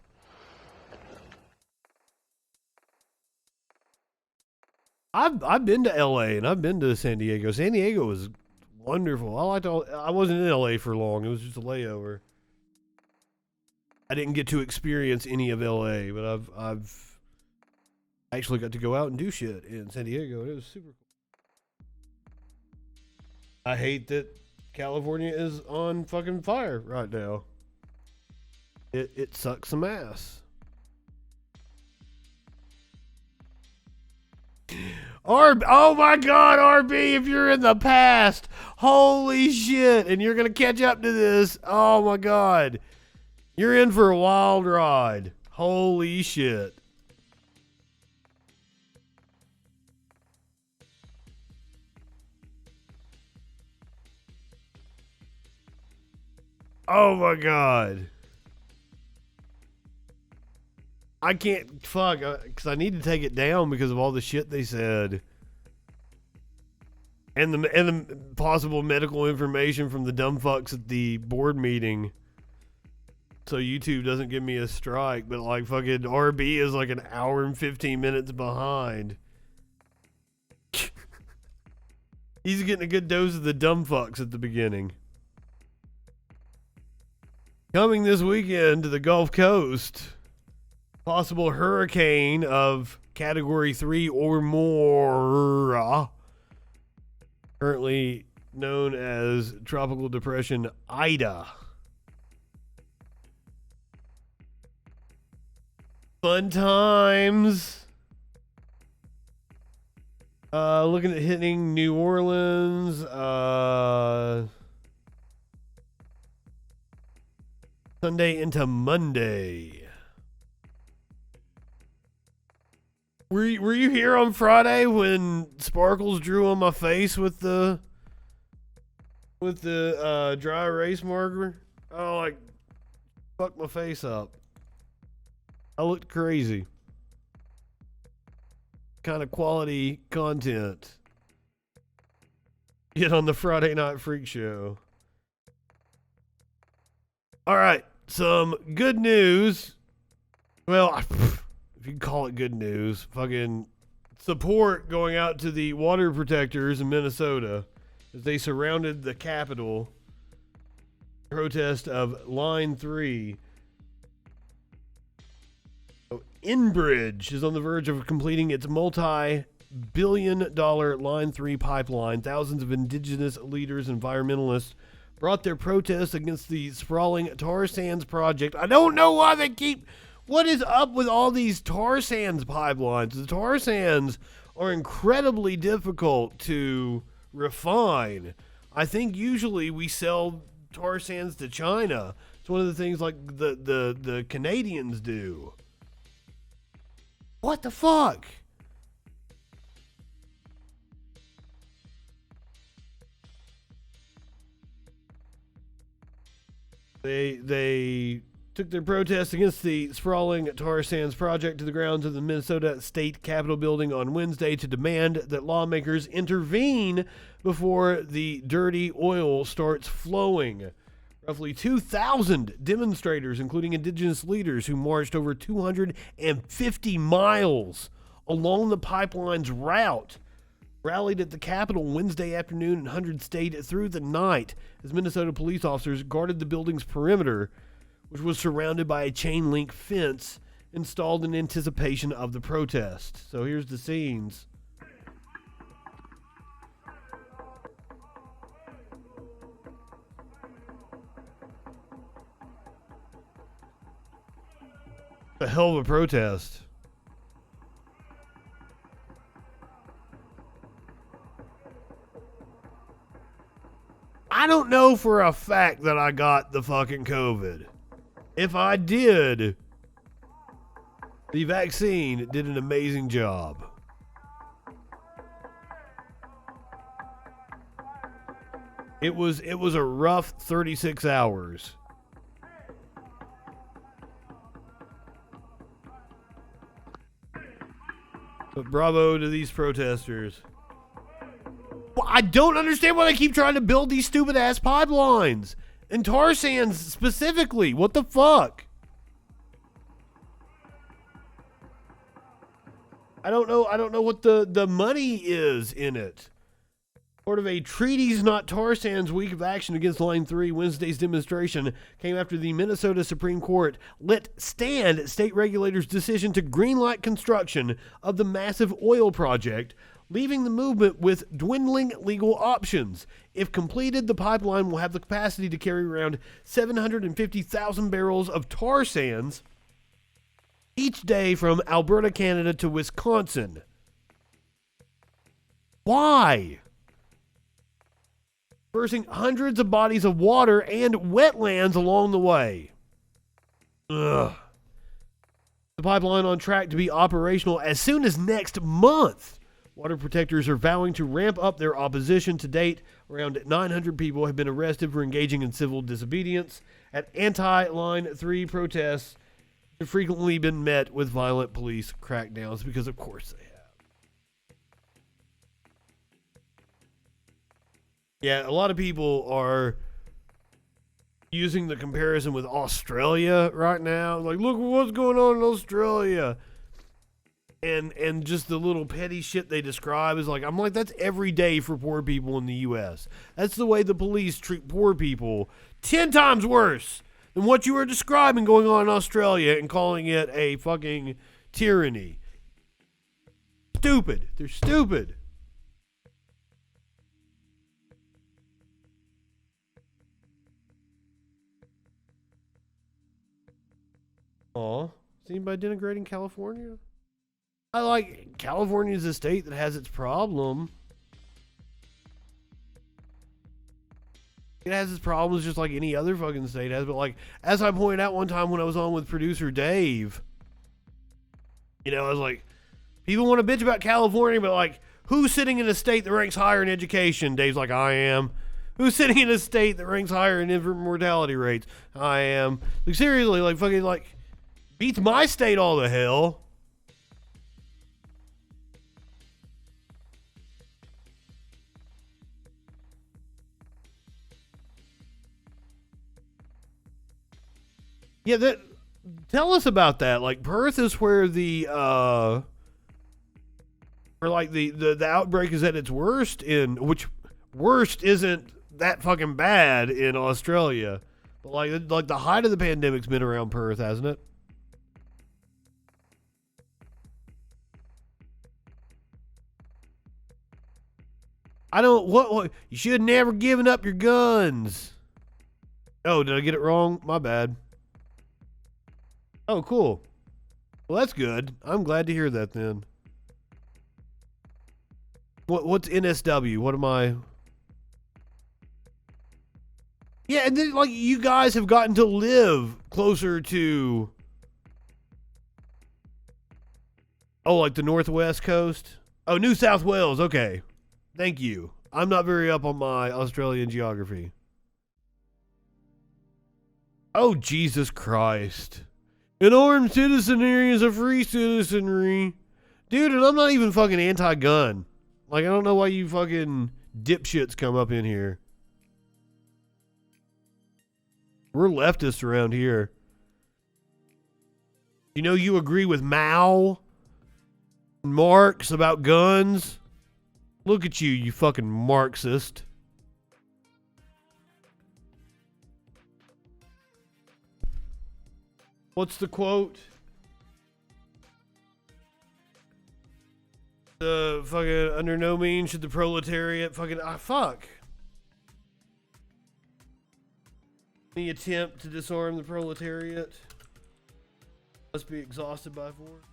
I've been to LA and I've been to San Diego. San Diego was wonderful. I wasn't in LA for long. It was just a layover. I didn't get to experience any of LA, but I've actually got to go out and do shit in San Diego, and it was super cool. I hate that California is on fucking fire right now. It sucks some ass. Oh my god, RB, if you're in the past, holy shit, and you're gonna catch up to this, oh my god. You're in for a wild ride. Holy shit. Oh my god. I can't, fuck, because I need to take it down because of all the shit they said. And the possible medical information from the dumb fucks at the board meeting. So YouTube doesn't give me a strike, but like fucking RB is like an hour and 15 minutes behind. He's getting a good dose of the dumb fucks at the beginning. Coming this weekend to the Gulf Coast, possible hurricane of category 3 or more, currently known as Tropical Depression Ida. Fun times. Looking at hitting New Orleans, Sunday into Monday. Were you here on Friday when Sparkles drew on my face with the dry erase marker? Oh, like fucked my face up. I looked crazy. Kind of quality content. Get on the Friday Night Freak Show. All right, some good news. Well, if you can call it good news, fucking support going out to the water protectors in Minnesota as they surrounded the Capitol. Protest of Line 3. Enbridge is on the verge of completing its multi-billion-dollar Line 3 pipeline. Thousands of indigenous leaders and environmentalists brought their protests against the sprawling tar sands project. I don't know why they keep... What is up with all these tar sands pipelines? The tar sands are incredibly difficult to refine. I think usually we sell tar sands to China. It's one of the things like the Canadians do. What the fuck? They took their protest against the sprawling tar sands project to the grounds of the Minnesota State Capitol building on Wednesday to demand that lawmakers intervene before the dirty oil starts flowing. Roughly 2,000 demonstrators, including indigenous leaders who marched over 250 miles along the pipeline's route, rallied at the Capitol Wednesday afternoon and hundreds stayed through the night as Minnesota police officers guarded the building's perimeter, which was surrounded by a chain link fence installed in anticipation of the protest. So here's the scenes. A hell of a protest. I don't know for a fact that I got the fucking COVID. If I did, the vaccine did an amazing job. It was a rough 36 hours. But bravo to these protesters. Well, I don't understand why they keep trying to build these stupid ass pipelines. And tar sands specifically. What the fuck? I don't know what the money is in it. Part of a Treaties Not Tar Sands week of action against Line 3, Wednesday's demonstration came after the Minnesota Supreme Court let stand state regulators' decision to greenlight construction of the massive oil project, leaving the movement with dwindling legal options. If completed, the pipeline will have the capacity to carry around 750,000 barrels of tar sands each day from Alberta, Canada to Wisconsin. Why? Dispersing hundreds of bodies of water and wetlands along the way. Ugh. The pipeline on track to be operational as soon as next month. Water protectors are vowing to ramp up their opposition. To date, around 900 people have been arrested for engaging in civil disobedience at anti-Line 3 protests. Have frequently been met with violent police crackdowns because, of course, they have. Yeah, a lot of people are using the comparison with Australia right now. Like, look what's going on in Australia. And just the little petty shit they describe is like, I'm like, that's every day for poor people in the U.S. That's the way the police treat poor people 10 times worse than what you were describing going on in Australia and calling it a fucking tyranny. Stupid. They're stupid. Aw, is anybody denigrating California? I like California is a state that has its problem. It has its problems just like any other fucking state has, but like, as I pointed out one time when I was on with producer Dave, you know, I was like, people want to bitch about California, but like, who's sitting in a state that ranks higher in education? Dave's like, I am. Who's sitting in a state that ranks higher in infant mortality rates? I am. Like, seriously, like, fucking, like, beats my state all the hell. Yeah, tell us about that. Like, Perth is where the outbreak is at its worst which worst isn't that fucking bad in Australia. But like the height of the pandemic's been around Perth, hasn't it? What you should have never given up your guns. Oh, did I get it wrong? My bad. Oh, cool. Well, that's good. I'm glad to hear that then. What's NSW? What am I? Yeah, and then like you guys have gotten to live closer to like the Northwest Coast? Oh, New South Wales. Okay. Thank you. I'm not very up on my Australian geography. Oh, Jesus Christ. An armed citizenry is a free citizenry. Dude, and I'm not even fucking anti-gun. Like, I don't know why you fucking dipshits come up in here. We're leftists around here. You know you agree with Mao and Marx about guns? Look at you, you fucking Marxist. What's the quote? The fucking, under no means should the proletariat fucking, fuck. Any attempt to disarm the proletariat must be exhausted by force.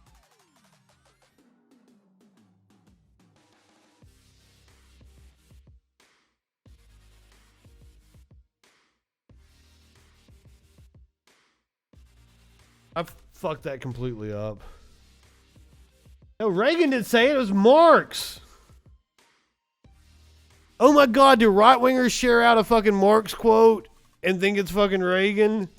I fucked that completely up. No, Reagan didn't say it. It was Marx. Oh my God, do right-wingers share out a fucking Marx quote and think it's fucking Reagan?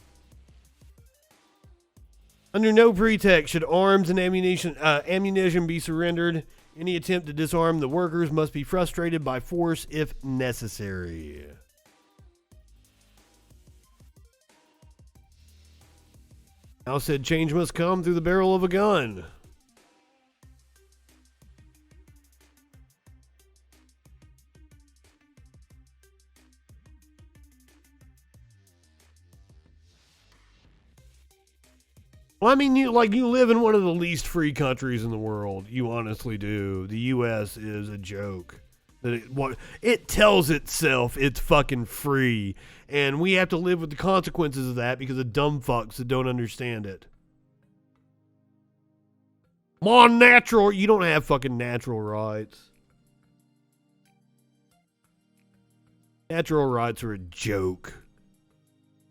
Under no pretext should arms and ammunition be surrendered. Any attempt to disarm the workers must be frustrated by force if necessary. Now said change must come through the barrel of a gun. Well, I mean, you live in one of the least free countries in the world. You honestly do. The U.S. is a joke. It tells itself it's fucking free, and we have to live with the consequences of that because of dumb fucks that don't understand it. Come on, natural. You don't have fucking natural rights. Natural rights are a joke.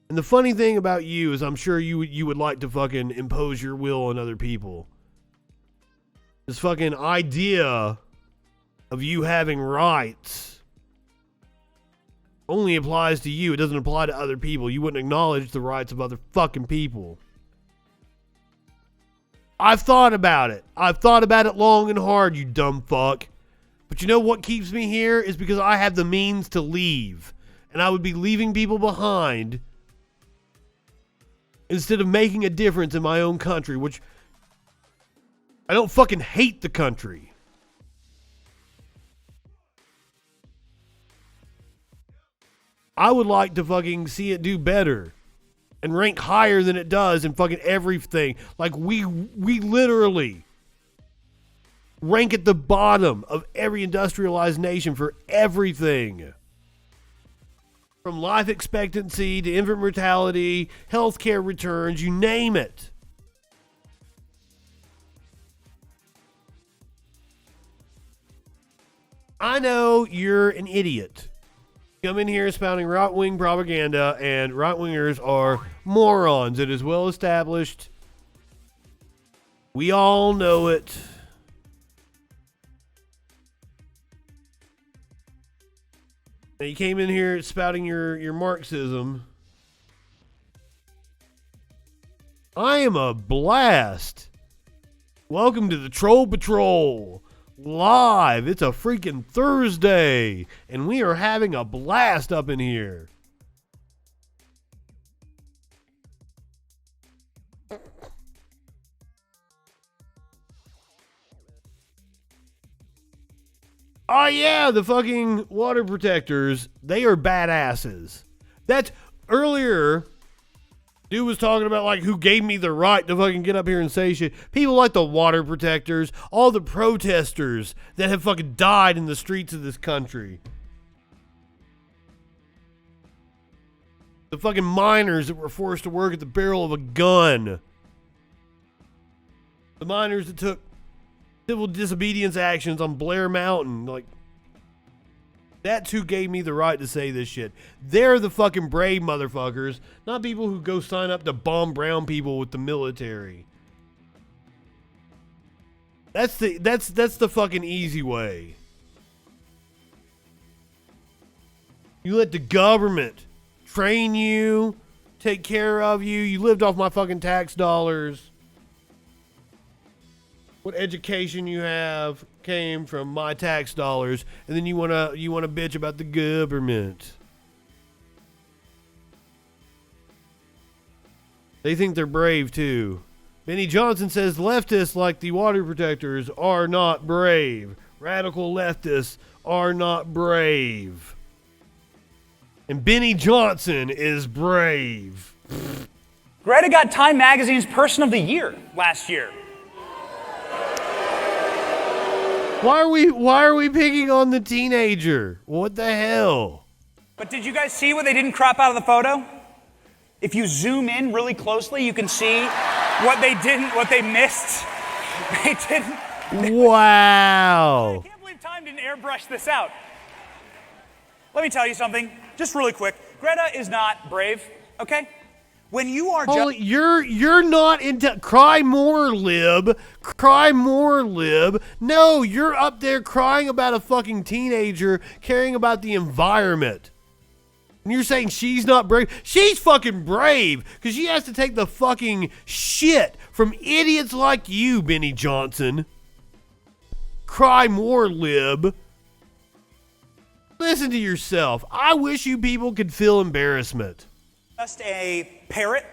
And the funny thing about you is I'm sure you would like to fucking impose your will on other people. This fucking idea of you having rights only applies to you. It doesn't apply to other people. You wouldn't acknowledge the rights of other fucking people. I've thought about it. I've thought about it long and hard, you dumb fuck. But you know what keeps me here is because I have the means to leave. And I would be leaving people behind instead of making a difference in my own country, which I don't fucking hate the country. I would like to fucking see it do better and rank higher than it does in fucking everything. Like we literally rank at the bottom of every industrialized nation for everything. From life expectancy to infant mortality, healthcare returns, you name it. I know you're an idiot. Come in here spouting right-wing propaganda, and right-wingers are morons. It is well established. We all know it. Now you came in here spouting your Marxism. I am a blast. Welcome to the Troll Patrol. Live. It's a freaking Thursday, and we are having a blast up in here. Oh yeah, the fucking water protectors, they are badasses. That's earlier. Dude was talking about like who gave me the right to fucking get up here and say shit. People like the water protectors, all the protesters that have fucking died in the streets of this country. The fucking miners that were forced to work at the barrel of a gun. The miners that took civil disobedience actions on Blair Mountain. Like, that's who gave me the right to say this shit. They're the fucking brave motherfuckers, not people who go sign up to bomb brown people with the military. That's the fucking easy way. You let the government train you, take care of you. You lived off my fucking tax dollars. What education you have came from my tax dollars, and then you wanna bitch about the government. They think they're brave too. Benny Johnson says leftists like the water protectors are not brave. Radical leftists are not brave. And Benny Johnson is brave. Greta got Time Magazine's Person of the Year last year. Why are we picking on the teenager? What the hell? But did you guys see what they didn't crop out of the photo? If you zoom in really closely, you can see what they missed. They didn't. Wow. I can't believe Time didn't airbrush this out. Let me tell you something, just really quick. Greta is not brave, okay? When you are Holy, you're not into cry more lib. No, you're up there crying about a fucking teenager caring about the environment. And you're saying she's not brave? She's fucking brave because she has to take the fucking shit from idiots like you, Benny Johnson. Cry more lib. Listen to yourself. I wish you people could feel embarrassment. Just a parrot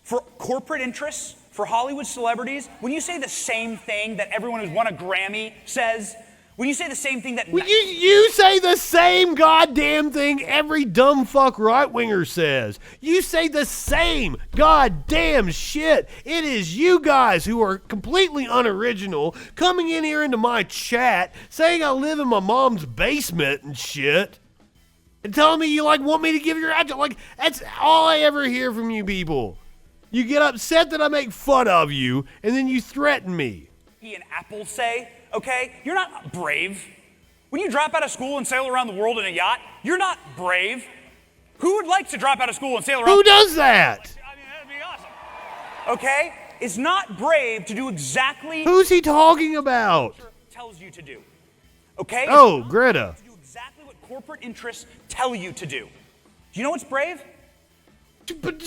for corporate interests, for Hollywood celebrities? When you say the same thing that everyone who's won a Grammy says, when you say the same thing that... You say the same goddamn thing every dumb fuck right-winger says. You say the same goddamn shit. It is you guys who are completely unoriginal coming in here into my chat saying I live in my mom's basement and shit. And telling me you want me to give your address. That's all I ever hear from you people. You get upset that I make fun of you, and then you threaten me. And Apple say, okay, you're not brave. When you drop out of school and sail around the world in a yacht, you're not brave. Who would like to drop out of school and sail around? Who does that? I mean, that'd be awesome. Okay? It's not brave to do exactly... Who's he talking about? ...tells you to do. Okay? Oh, Greta. Exactly what corporate interests tell you to do. Do you know what's brave? But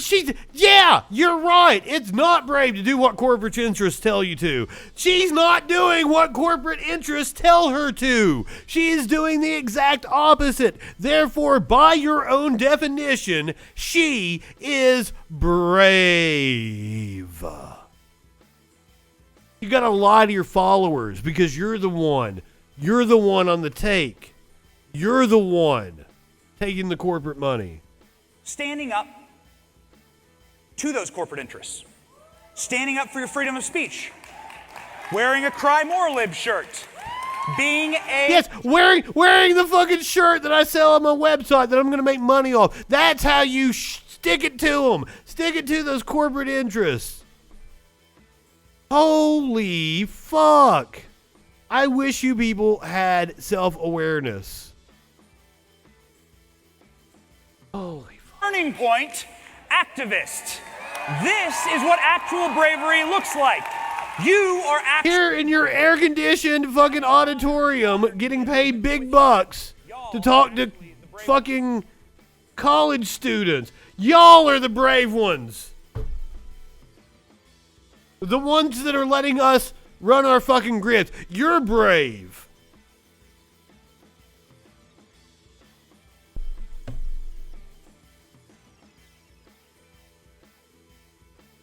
yeah, you're right. It's not brave to do what corporate interests tell you to. She's not doing what corporate interests tell her to. She is doing the exact opposite. Therefore, by your own definition, she is brave. You gotta lie to your followers because you're the one. You're the one on the take. You're the one taking the corporate money. Standing up to those corporate interests. Standing up for your freedom of speech. Wearing a Cry More Lib shirt. Being a... Yes, wearing the fucking shirt that I sell on my website that I'm going to make money off. That's how you stick it to them. Stick it to those corporate interests. Holy fuck. I wish you people had self-awareness. Holy fuck. Turning point, activist. This is what actual bravery looks like. You are here in your air-conditioned fucking auditorium getting paid big bucks to talk to fucking college students. Y'all are the brave ones. The ones that are letting us run our fucking grids. You're brave.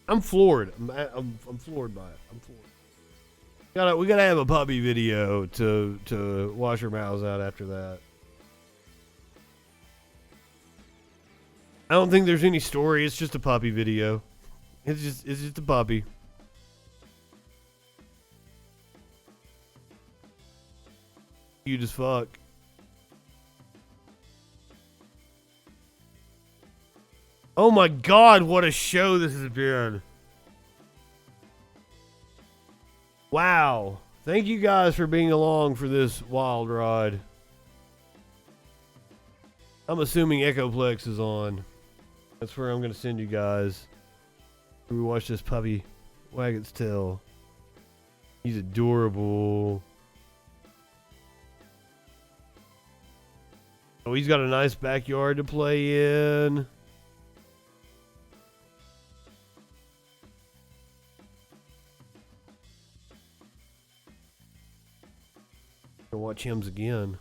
I'm floored. I'm floored by it. I'm floored. We gotta have a puppy video to wash our mouths out after that. I don't think there's any story. It's just a puppy video. It's just a puppy. Cute as fuck. Oh my god, what a show this has been. Wow. Thank you guys for being along for this wild ride. I'm assuming Echoplex is on. That's where I'm going to send you guys. We watch this puppy wag its tail. He's adorable. Oh, he's got a nice backyard to play in. Watch hymns again.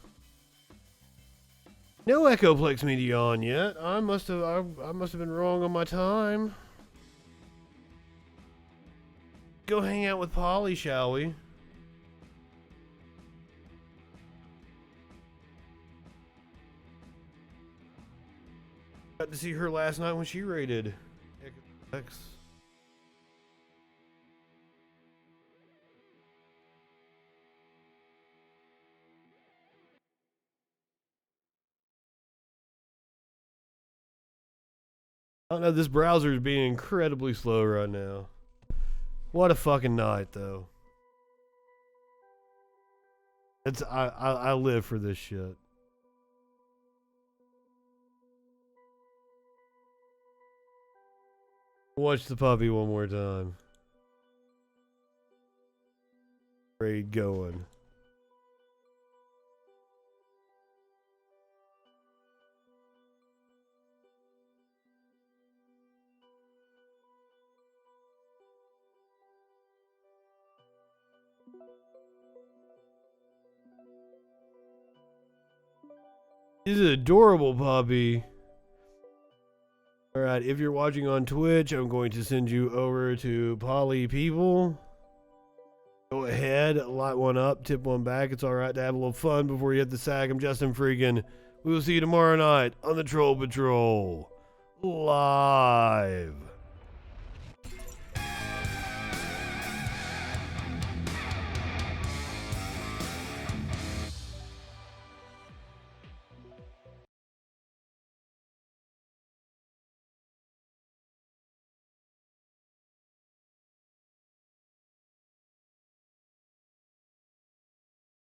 No Echoplex media on yet. I must have been wrong on my time. Go hang out with Polly, shall we? Got to see her last night when she raided Echoplex. I don't know, this browser is being incredibly slow right now. What a fucking night, though. I live for this shit. Watch the puppy one more time. Great going. This is an adorable puppy. Alright, if you're watching on Twitch, I'm going to send you over to Polly People. Go ahead, light one up, tip one back. It's alright to have a little fun before you hit the sack. I'm Justin Freakin. We will see you tomorrow night on the Troll Patrol. Live.